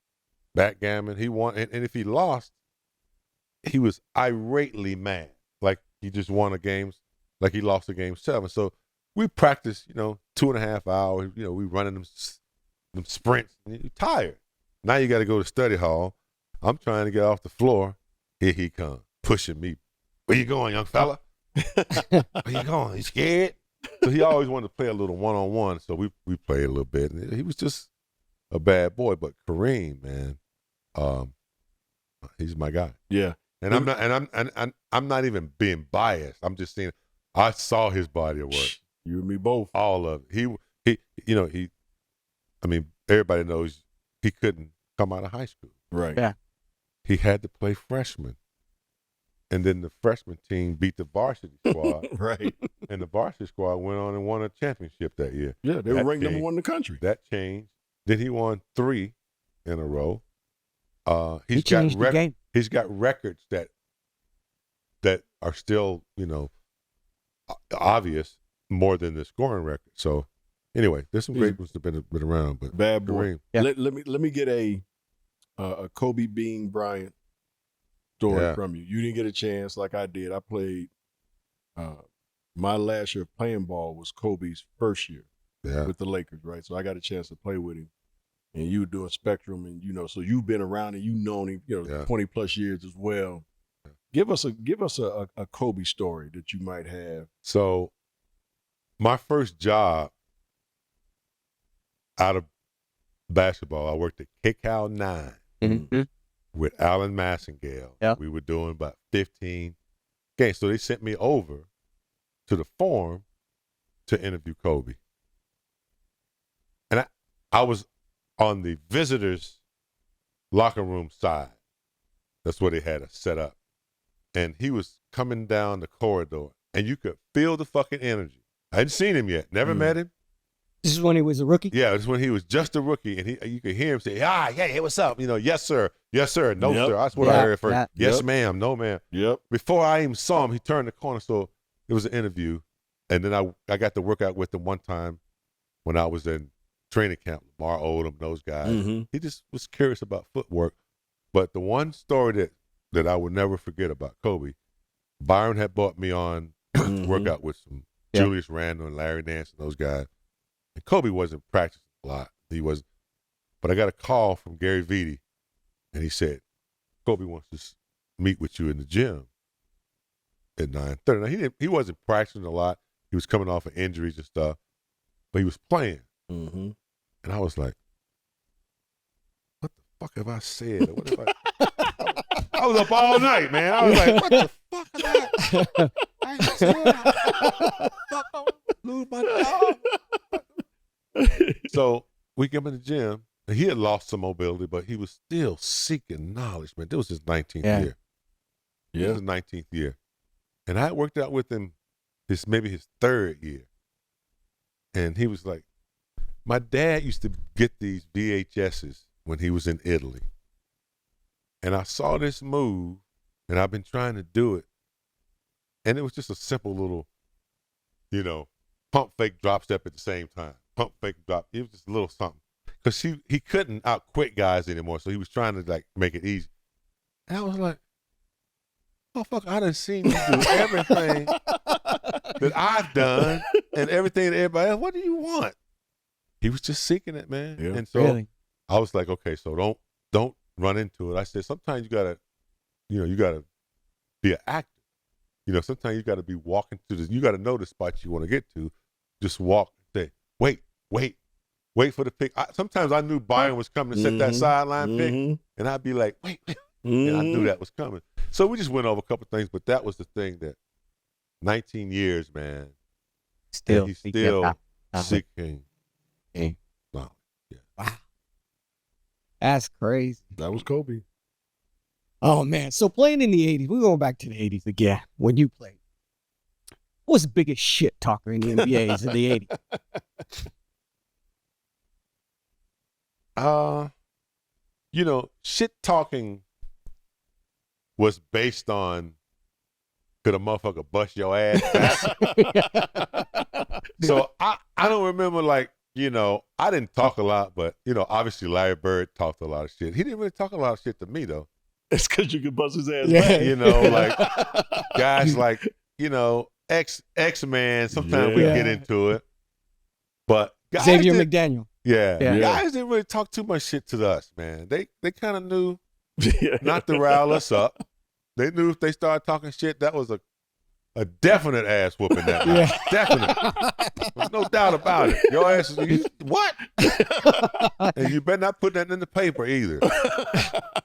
S3: backgammon. He won, and if he lost, he was irately mad. Like he just won a game, like he lost a game 7. So we practiced, 2.5 hours. We running them sprints. And you're tired. Now you got to go to study hall. I'm trying to get off the floor. Here he comes, pushing me. Where you going, young fella? Where you going? You scared? So he always wanted to play a little one-on-one. So we played a little bit. And he was just a bad boy. But Kareem, man, he's my guy.
S4: Yeah.
S3: And I'm not even being biased. I'm just saying I saw his body of work.
S4: You and me both.
S3: All of it. Everybody knows he couldn't come out of high school.
S4: Right.
S2: Yeah.
S3: He had to play freshman. And then the freshman team beat the varsity squad.
S4: Right.
S3: And the varsity squad went on and won a championship that year.
S4: Yeah, they were ranked number 1 in the country.
S3: That changed. Then he won 3 in a row.
S2: He changed the game.
S3: He's got records that are still, obvious more than the scoring record. So anyway, there's some great ones that have been around, but
S4: bad boy.
S3: Kareem.
S2: Yeah.
S4: Let me get a Kobe Bean Bryant story from you. You didn't get a chance like I did. I played my last year of playing ball was Kobe's first year with the Lakers, right? So I got a chance to play with him. And you were doing Spectrum, and so you've been around and you've known him, 20 plus years as well. Give us a Kobe story that you might have.
S3: So my first job out of basketball, I worked at Kickow 9
S2: Mm-hmm.
S3: with Alan Massengale.
S2: Yep.
S3: We were doing about 15 games. So they sent me over to the Forum to interview Kobe. And I was on the visitors' locker room side. That's where they had us set up. And he was coming down the corridor, and you could feel the fucking energy. I hadn't seen him yet. Never met him.
S2: This is when he was a rookie?
S3: Yeah, this is when he was just a rookie, and you could hear him say, hey, what's up? Yes, sir. Yes, sir. No, sir. That's what I heard first. Yes, ma'am. No, ma'am.
S4: Yep.
S3: Before I even saw him, he turned the corner. So it was an interview. And then I got to work out with him one time when I was in training camp, Lamar Odom, those guys.
S4: Mm-hmm.
S3: He just was curious about footwork. But the one story that I would never forget about Kobe, Byron had brought me on to work out with some Julius Randle and Larry Nance and those guys. And Kobe wasn't practicing a lot. He wasn't. But I got a call from Gary Vitti, and he said, Kobe wants to meet with you in the gym at 9:30. Now, he wasn't practicing a lot. He was coming off of injuries and stuff, but he was playing.
S4: Mm-hmm.
S3: And I was like, what the fuck have I said? What have I was up all night, man. I was like, what the fuck have I ain't said? Fuck, I lose my job. So we get him in the gym, and he had lost some mobility, but he was still seeking knowledge, man. This was his 19th year.
S4: Yeah.
S3: This was his 19th year. And I worked out with him maybe his 3rd year. And he was like, my dad used to get these VHSs when he was in Italy. And I saw this move, and I've been trying to do it. And it was just a simple little, pump fake drop step at the same time. Pump fake drop. It was just a little something. Because he couldn't out-quick guys anymore, so he was trying to, make it easy. And I was like, motherfucker, I done seen you do everything that I've done and everything that everybody else. What do you want? He was just seeking it, man.
S4: Yeah.
S3: And so I was like, okay, so don't run into it. I said, sometimes you gotta be an actor. Sometimes you gotta be walking to you gotta know the spot you want to get to. Just walk and say, wait for the pick. Sometimes I knew Byron was coming to set that sideline pick, and I'd be like, wait. And I knew that was coming. So we just went over a couple of things, but that was the thing that 19 years, man. He's still seeking knowledge. Yeah.
S2: Wow. That's crazy.
S4: That was Kobe.
S2: Oh, man. So playing in the 80s, we're going back to the 80s again. When you played, who was the biggest shit talker in the NBAs in the 80s?
S3: Shit talking was based on could a motherfucker bust your ass back? So I don't remember I didn't talk a lot, but obviously Larry Bird talked a lot of shit. He didn't really talk a lot of shit to me though.
S4: It's because you could bust his ass
S2: Yeah.
S4: back.
S3: Guys like X-Man. Sometimes we get into it. But guys
S2: Xavier McDaniel.
S3: Yeah.
S2: Yeah.
S3: Guys didn't really talk too much shit to us, man. They kind of knew not to rile us up. They knew if they started talking shit, that was a definite ass whooping that night. Definite. There's no doubt about it. Your ass is, what? And you better not put that in the paper either.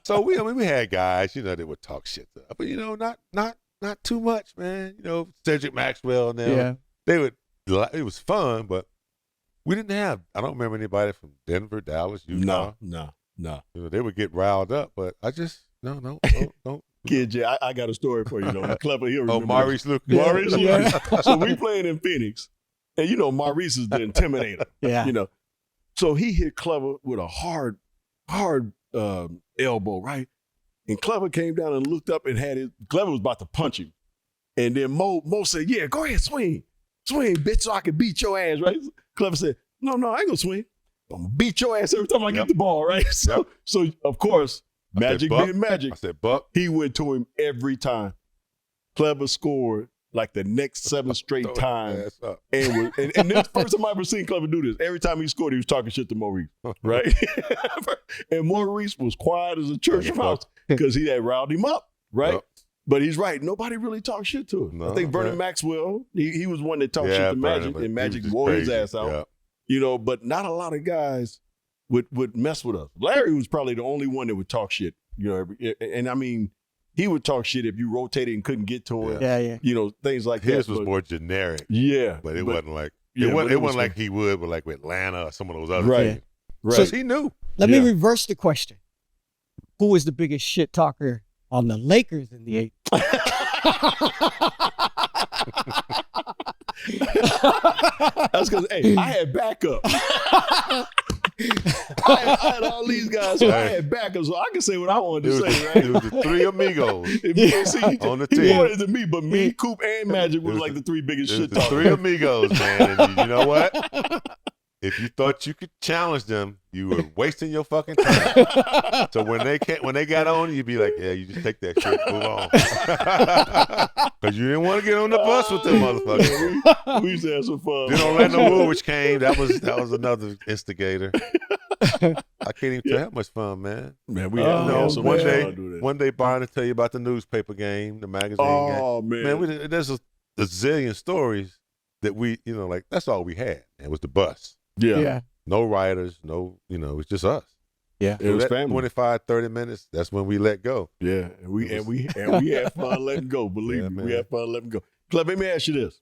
S3: So we had guys, that would talk shit to us. But, not too much, man. Cedric Maxwell and them. Yeah. It was fun, but we didn't have, I don't remember anybody from Denver, Dallas, Utah.
S4: No.
S3: They would get riled up, but I just, don't.
S4: Kid J, I got a story for you, though. Clever, he'll remember.
S3: Maurice Lucas.
S4: Maurice Lucas. So we playing in Phoenix, and Maurice is the intimidator.
S2: Yeah.
S4: So he hit Clever with a hard elbow, right? And Clever came down and looked up and Clever was about to punch him. And then Mo said, yeah, go ahead, swing, bitch, so I can beat your ass, right? Clever said, no, I ain't gonna swing. I'm gonna beat your ass every time I get the ball, right? So of course, Magic being Magic.
S3: I said, Buck.
S4: He went to him every time. Clever scored like the next 7 straight times. And this is the first time I ever seen Clever do this. Every time he scored, he was talking shit to Maurice, right? And Maurice was quiet as a church mouse because he had riled him up, right? Yep. But he's right. Nobody really talked shit to him. No, I think Vernon Maxwell, he was one that talked shit to Magic, and Magic wore his ass out. Yeah. But not a lot of guys would mess with us. Larry was probably the only one that would talk shit. And I mean, he would talk shit if you rotated and couldn't get to him.
S2: Yeah.
S4: Things like
S3: His
S4: that.
S3: was more generic.
S4: Yeah.
S3: But it wasn't like it wasn't like he would with like with Atlanta or some of those other teams.
S4: Right.
S3: So he knew.
S2: Let me reverse the question. Who was the biggest shit talker on the Lakers in the 80s?
S4: That's because, I had backup. I had all these guys, so I had backup, so I can say what I wanted to say, right?
S3: It was the 3 amigos on the team.
S4: He wanted to me, but me, Coop, and Magic was like the 3 biggest shit talkers.
S3: The 3 amigos, man. And you know what? If you thought you could challenge them, you were wasting your fucking time. So when they got on, you'd be like, yeah, you just take that shit, move on. Because you didn't want to get on the bus with them motherfuckers.
S4: We used to have some fun.
S3: Then Orlando Woolwich came. That was another instigator. I can't even tell how much fun, man.
S4: Man, we had so much fun to do that.
S3: One day, Byron will tell you about the newspaper game, the magazine game.
S4: Oh, man.
S3: There's a zillion stories that we, like, that's all we had. It was the bus.
S4: Yeah.
S3: No writers, no, it's just us.
S4: Yeah.
S3: So
S4: it was family.
S3: 25, 30 minutes, that's when we let go.
S4: Yeah. And we had fun letting go, believe me. Man. We had fun letting go. Clef, let me ask you this.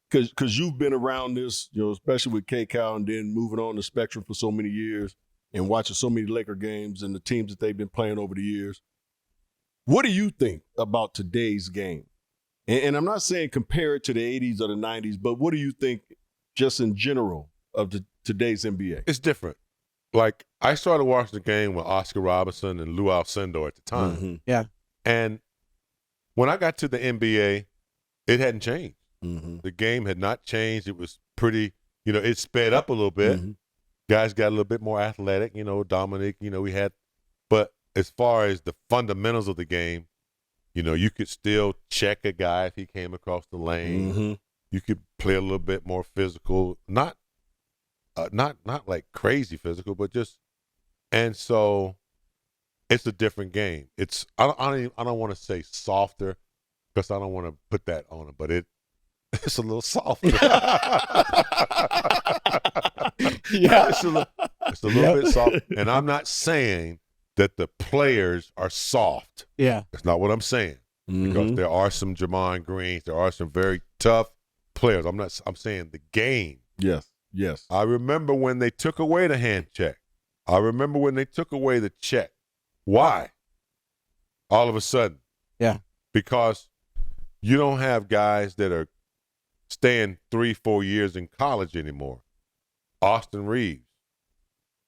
S4: Because you've been around this, especially with K-Cal and then moving on the spectrum for so many years and watching so many Laker games and the teams that they've been playing over the years. What do you think about today's game? And I'm not saying compare it to the 80s or the 90s, but what do you think just in general of today's NBA?
S3: It's different. Like, I started watching the game with Oscar Robertson and Lou Alcindor at the time.
S2: Mm-hmm. Yeah.
S3: And when I got to the NBA, it hadn't changed.
S4: Mm-hmm.
S3: The game had not changed. It was pretty, it sped up a little bit.
S4: Mm-hmm.
S3: Guys got a little bit more athletic, Dominic, we had. But as far as the fundamentals of the game, you could still check a guy if he came across the lane.
S4: Mm-hmm.
S3: You could play a little bit more physical, not like crazy physical, but just, and so it's a different game. It's I don't want to say softer because I don't want to put that on it, but it's a little softer.
S2: Yeah,
S3: it's a little bit soft. And I'm not saying that the players are soft.
S2: Yeah,
S3: that's not what I'm saying. Because there are some Jamon Greens, there are some very tough players. I'm saying the game.
S4: Yes.
S3: I remember when they took away the hand check. I remember when they took away the check. Why? All of a sudden.
S2: Yeah.
S3: Because you don't have guys that are staying 3-4 years in college anymore. Austin Reeves,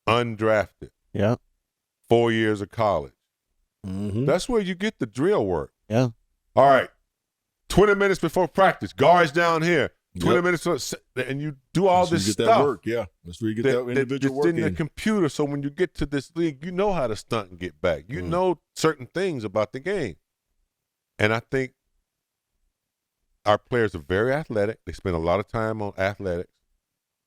S3: undrafted.
S2: Yeah.
S3: 4 years of college.
S4: Mm-hmm.
S3: That's where you get the drill work.
S2: Yeah.
S3: All right. 20 minutes before practice, guards down here. 20 minutes, and you do all this stuff.
S4: That work, yeah. That's where you get that individual work
S3: in the computer. So when you get to this league, you know how to stunt and get back. You know certain things about the game. And I think our players are very athletic. They spend a lot of time on athletics,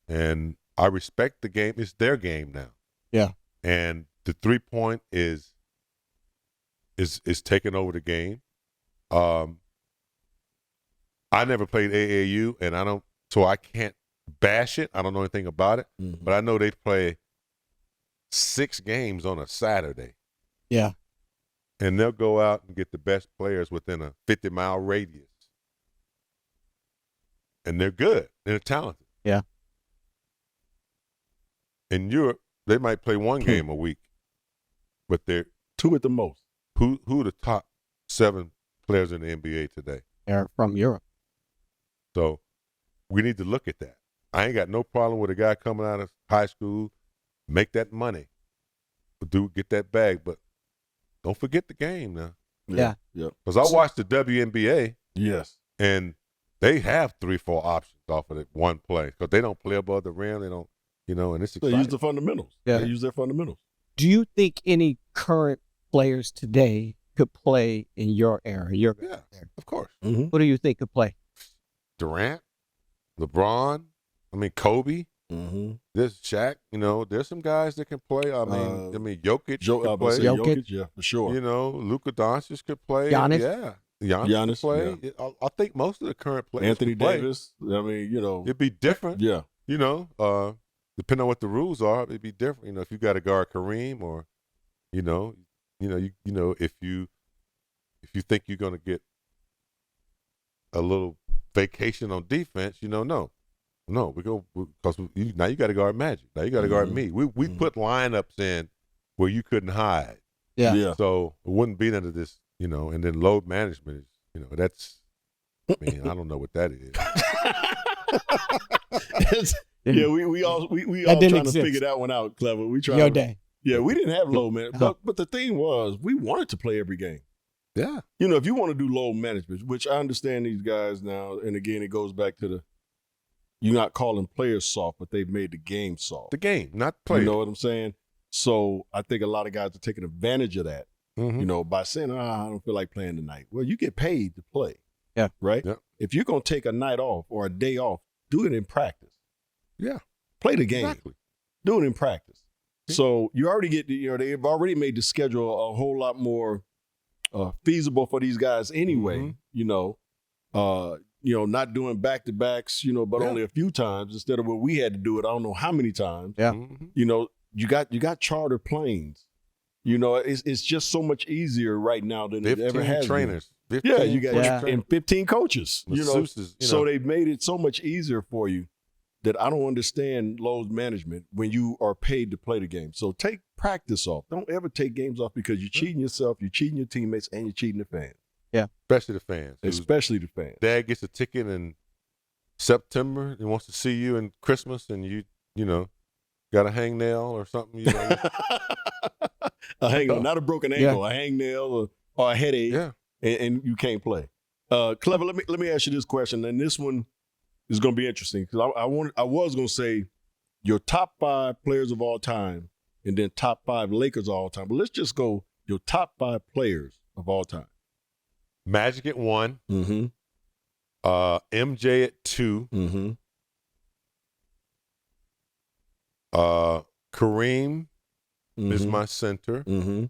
S3: and I respect the game. It's their game now.
S2: Yeah.
S3: And the 3-point is taking over the game. I never played AAU, and so I can't bash it. I don't know anything about it, but I know they play 6 games on a Saturday.
S2: Yeah.
S3: And they'll go out and get the best players within a 50-mile radius. And they're good. They're talented.
S2: Yeah.
S3: In Europe, they might play 1 game a week, but they're
S4: 2 at the most.
S3: who are the top 7 players in the NBA today?
S2: They're from Europe.
S3: So we need to look at that. I ain't got no problem with a guy coming out of high school, make that money, get that bag, but don't forget the game now.
S2: Yeah.
S3: Because I watched the WNBA.
S4: Yes.
S3: And they have 3-4 options off of that one play because they don't play above the rim. They don't, and it's exciting.
S4: They use the fundamentals.
S2: Yeah.
S4: They use their fundamentals.
S2: Do you think any current players today could play in your era?
S3: Yeah, of course.
S4: Mm-hmm.
S2: Who do you think could play?
S3: Durant, LeBron, Kobe.
S4: Mm-hmm.
S3: There's Shaq. There's some guys that can play. Jokic could play.
S4: Jokic, yeah, for sure.
S3: Luka Doncic could play.
S2: Giannis?
S3: Yeah. Giannis could play.
S4: Yeah.
S3: I think most of the current players
S4: Anthony
S3: could play.
S4: Davis.
S3: It'd be different.
S4: Yeah.
S3: Depending on what the rules are, it'd be different. If you got to guard Kareem or, if you think you're gonna get a little vacation on defense, no, we go because now you got to guard Magic. Now you got to guard me. We put lineups in where you couldn't hide.
S2: Yeah.
S3: So it wouldn't be none of this, and then load management is, that's, I don't know what that is.
S4: Yeah, we all trying to figure that one out, Clever. We try.
S2: Your day.
S4: Yeah, we didn't have load management, but the thing was, we wanted to play every game.
S3: Yeah.
S4: If you want to do load management, which I understand these guys now, and again, it goes back to you're not calling players soft, but they've made the game soft.
S3: The game, not players.
S4: You know what I'm saying? So I think a lot of guys are taking advantage of that, by saying, I don't feel like playing tonight. Well, you get paid to play.
S2: Yeah.
S4: Right?
S3: Yeah.
S4: If you're going to take a night off or a day off, do it in practice.
S3: Yeah.
S4: Play the game.
S3: Exactly.
S4: Do it in practice.
S3: Yeah.
S4: So you already get, they've already made the schedule a whole lot more feasible for these guys anyway, not doing back-to-backs, but only a few times instead of what we had to do it I don't know how many times.
S2: Yeah.
S4: You got charter planes. It's just so much easier right now than it ever has
S3: trainers.
S4: been. Yeah, you got and 15 coaches.
S3: Masseuses,
S4: So they've made it so much easier for you that I don't understand load management when you are paid to play the game. So take practice off. Don't ever take games off because you're cheating yourself, you're cheating your teammates, and you're cheating the fans.
S2: Yeah.
S3: Especially the fans.
S4: Especially the fans.
S3: Dad gets a ticket in September and wants to see you in Christmas, and you got a hangnail or something.
S4: A hangnail, not a broken ankle, a hangnail or a headache, and you can't play. Clever, let me ask you this question, and this one is going to be interesting because I was going to say your top 5 players of all time and then top 5 Lakers of all time, but let's just go your top 5 players of all time.
S3: Magic at 1.
S4: Mm-hmm.
S3: MJ at 2.
S4: Mm-hmm.
S3: Kareem is my center.
S4: Mm-hmm.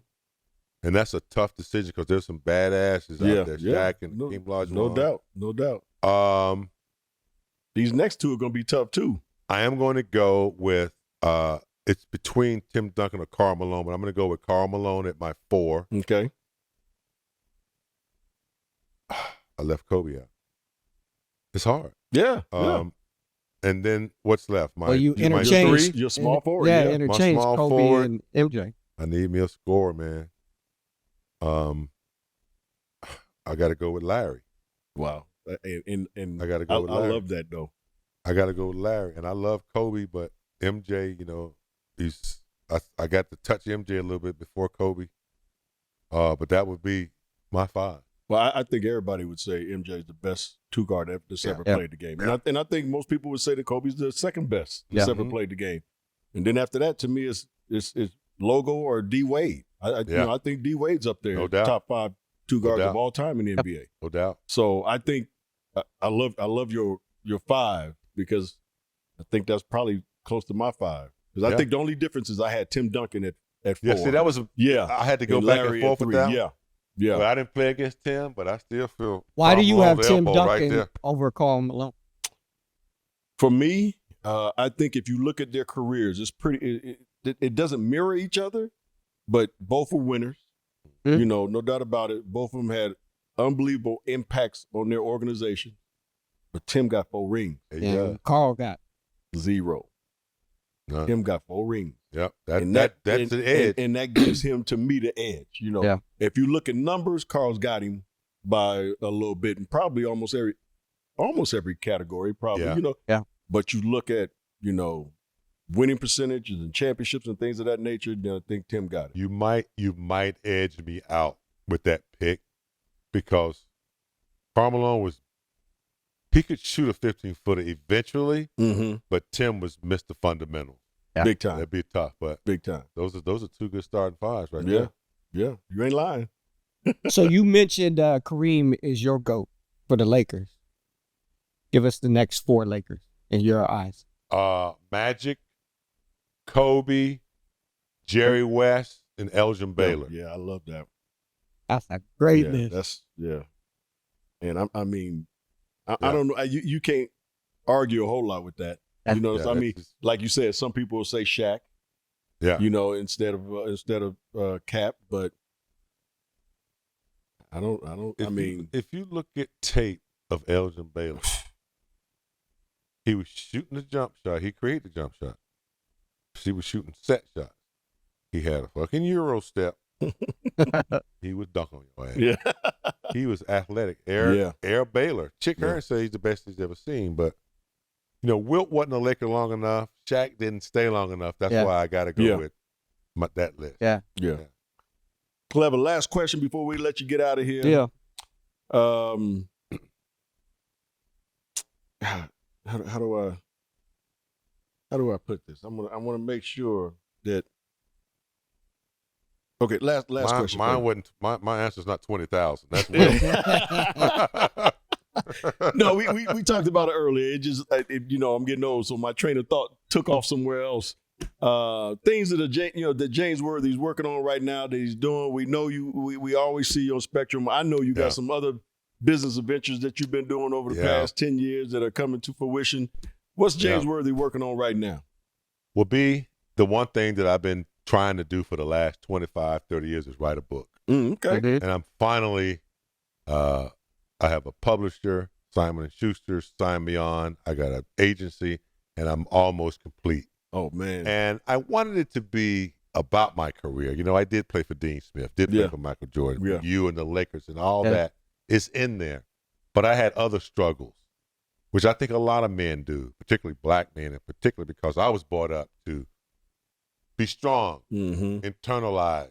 S3: And that's a tough decision because there's some badasses out there. Shaq and Hakeem Olajuwon.
S4: No doubt. These next 2 are going to be tough too.
S3: I am going to go with it's between Tim Duncan or Karl Malone, but I'm going to go with Karl Malone at my 4.
S4: Okay.
S3: I left Kobe out. It's hard.
S4: Yeah.
S3: And then what's left?
S2: You
S3: my
S2: interchange.
S3: 3?
S4: Your small forward.
S2: Yeah,
S4: Yeah.
S2: interchange
S3: My small
S2: Kobe
S3: forward.
S2: and MJ.
S3: I need me a scorer, man. I got to go with Larry.
S4: Wow. And
S3: I got to go with Larry.
S4: I love that though.
S3: I got to go with Larry, and I love Kobe, but MJ, I got to touch MJ a little bit before Kobe, but that would be my 5.
S4: Well, I think everybody would say MJ is the best 2-guard that's ever played the game, and I think most people would say that Kobe's the second best that's ever played the game, and then after that, to me, it's Logo or D Wade. I think D Wade's up there,
S3: No doubt.
S4: top 5 2 guards
S3: doubt.
S4: of all time in the NBA.
S3: No doubt.
S4: So I think I love your 5 because I think that's probably close to my 5. Because I think the only difference is I had Tim Duncan at 4.
S3: Yeah, see, that was I had to go back and forth with that.
S4: Yeah.
S3: Well, I didn't play against Tim, but I still feel.
S2: Why do you have Tim
S3: right
S2: Duncan
S3: there.
S2: over Karl Malone?
S4: For me, I think if you look at their careers, it's pretty. It doesn't mirror each other, but both were winners.
S2: Mm-hmm.
S4: You know, no doubt about it. Both of them had unbelievable impacts on their organization. But Tim got 4 rings.
S2: And Karl got
S4: 0.
S3: None.
S4: Tim got 4 rings.
S3: Yep, that's the edge.
S4: And that gives him, to me, the edge. You know, if you look at numbers, Karl's got him by a little bit, and probably almost every category, probably.
S3: Yeah.
S4: You know,
S2: but
S4: you look at, you know, winning percentages and championships and things of that nature, then I think Tim got it.
S3: You might edge me out with that pick because Karl Malone he could shoot a 15-footer eventually, but Tim was Mr. Fundamental.
S2: Yeah.
S4: Big time.
S3: That'd be tough, but
S4: Big time.
S3: those are 2 good starting 5s right
S4: Yeah.
S3: there.
S4: Yeah. You ain't lying.
S2: So you mentioned Kareem is your GOAT for the Lakers. Give us the next 4 Lakers in your eyes.
S3: Magic, Kobe, Jerry West, and Elgin Baylor.
S4: Yeah, I love that.
S2: That's a great list.
S4: That's And I don't know. You can't argue a whole lot with that. You know, I mean, like you said, some people will say Shaq.
S3: Yeah.
S4: You know, instead of Cap, but I don't.
S3: If you look at tape of Elgin Baylor, he was shooting the jump shot. He created the jump shot. He was shooting set shots. He had a fucking Euro step. He was dunking on your ass.
S4: Yeah.
S3: He was athletic. Air Baylor. Chick Hearn says he's the best he's ever seen, but you know, Wilt wasn't a Laker long enough. Shaq didn't stay long enough. That's why I got to go with that list.
S2: Yeah.
S4: Clever. Last question before we let you get out of here.
S2: Yeah.
S4: How do I put this? I want to make sure that. Okay, last question.
S3: Mine wasn't. My answer's not 20,000. That's Wilt.
S4: No, we talked about it earlier. It just, you know, I'm getting old, so my train of thought took off somewhere else. Things that James Worthy's working on right now that he's doing. We know you. We always see you on Spectrum. I know you got some other business adventures that you've been doing over the past 10 years that are coming to fruition. What's James Worthy working on right now?
S3: Will be the one thing that I've been trying to do for the last 25, 30 years is write a book.
S4: Okay.
S3: And I'm finally, I have a publisher, Simon & Schuster, signed me on. I got an agency, and I'm almost complete.
S4: Oh, man.
S3: And I wanted it to be about my career. You know, I did play for Dean Smith, did play for Michael Jordan, for you and the Lakers and all that is in there. But I had other struggles, which I think a lot of men do, particularly black men, and particularly because I was brought up to be strong, internalize,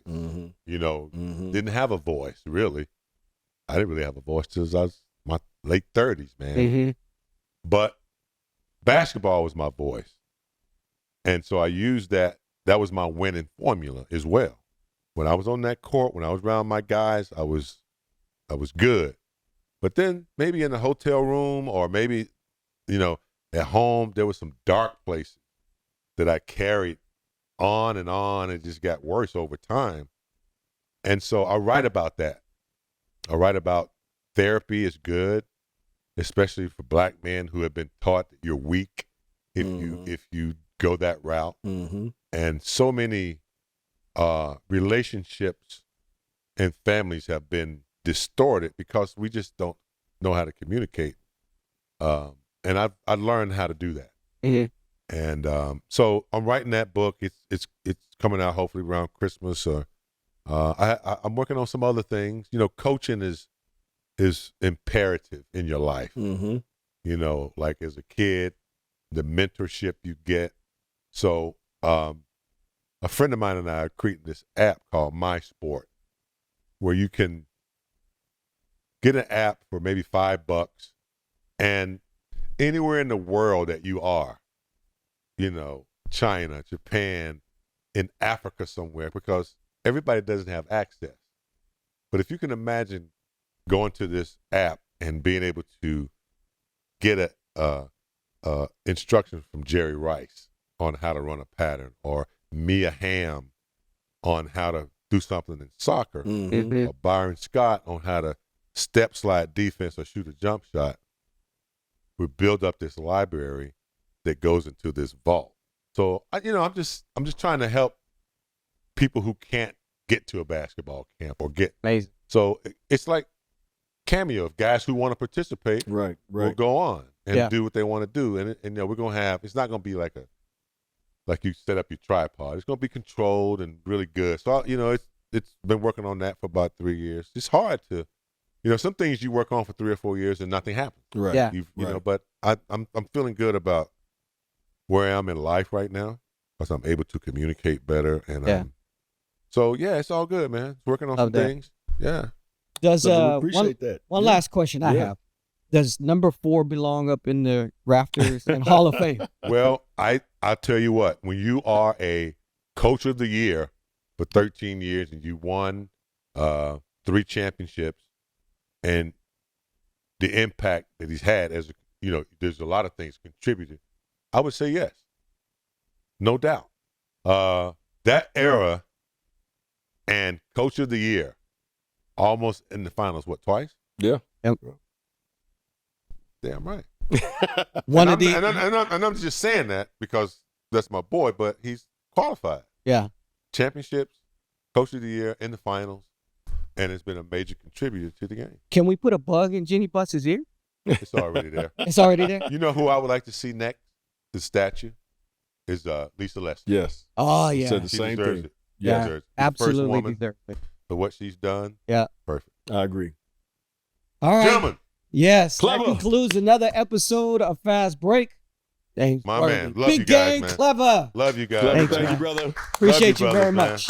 S3: you know, didn't have a voice, really. I didn't really have a voice till I was my late 30s, man. But basketball was my voice. And so I used that. That was my winning formula as well. When I was on that court, when I was around my guys, I was good. But then maybe in the hotel room or maybe, you know, at home, there was some dark places that I carried on. It just got worse over time. And so I write about that. I write about therapy is good, especially for black men who have been taught that you're weak if you go that route. And so many relationships and families have been distorted because we just don't know how to communicate. And I learned how to do that. And so I'm writing that book. It's coming out hopefully around Christmas. Or I'm working on some other things. You know, coaching is imperative in your life. You know, like as a kid, the mentorship you get. So a friend of mine and I are creating this app called My Sport, where you can get an app for maybe $5, and anywhere in the world that you are, you know, China, Japan, in Africa somewhere, because everybody doesn't have access. But if you can imagine going to this app and being able to get instructions from Jerry Rice on how to run a pattern, or Mia Hamm on how to do something in soccer, or Byron Scott on how to step slide defense or shoot a jump shot, we build up this library that goes into this vault. So I'm just trying to help people who can't get to a basketball camp or get.
S2: Amazing.
S3: So it's like Cameo of guys who want to participate.
S4: Right.
S3: Will go on and
S2: Yeah.
S3: do what they want to do, and we're gonna have. It's not gonna be like you set up your tripod. It's gonna be controlled and really good. So it's been working on that for about 3 years. It's hard to, some things you work on for 3 or 4 years and nothing happens.
S4: Right.
S2: Yeah.
S3: But I'm feeling good about where I am in life right now because I'm able to communicate better, and so it's all good, man. Working on some things. Yeah.
S2: Does
S4: So we appreciate that.
S2: one
S4: Yeah.
S2: last question I
S4: Yeah.
S2: have? Does number 4 belong up in the rafters and Hall of Fame?
S3: Well, I'll tell you what, when you are a coach of the year for 13 years and you won 3 championships, and the impact that he's had there's a lot of things contributed, I would say yes. No doubt. That era and coach of the year, almost in the finals, twice?
S4: Yeah.
S2: Yep.
S3: Damn right.
S2: I'm
S3: I'm just saying that because that's my boy, but he's qualified.
S2: Yeah.
S3: Championships, coach of the year, in the finals, and it's been a major contributor to the game.
S2: Can we put a bug in Jenny Buss's ear?
S3: It's already there.
S2: It's already there?
S3: You know who I would like to see next? The statue is Lisa Lester.
S4: Yes.
S2: Oh, yeah.
S4: Said the
S3: She
S4: same
S3: deserves
S4: thing.
S3: it.
S2: Yeah,
S3: Deserves it.
S2: absolutely
S3: First woman
S2: deserve it.
S3: for what she's done.
S2: Yeah.
S3: Perfect.
S4: I agree.
S2: All right.
S3: Gentlemen,
S2: Yes.
S4: Clever.
S2: That concludes another episode of Fast Break. Thanks.
S3: my man. Love
S2: Big
S3: you guys,
S2: game,
S3: man.
S2: clever.
S3: Love you guys.
S4: Clever,
S2: Thanks,
S4: thank
S2: man.
S4: you, brother.
S2: Appreciate you
S3: brothers,
S2: very
S3: man.
S2: much.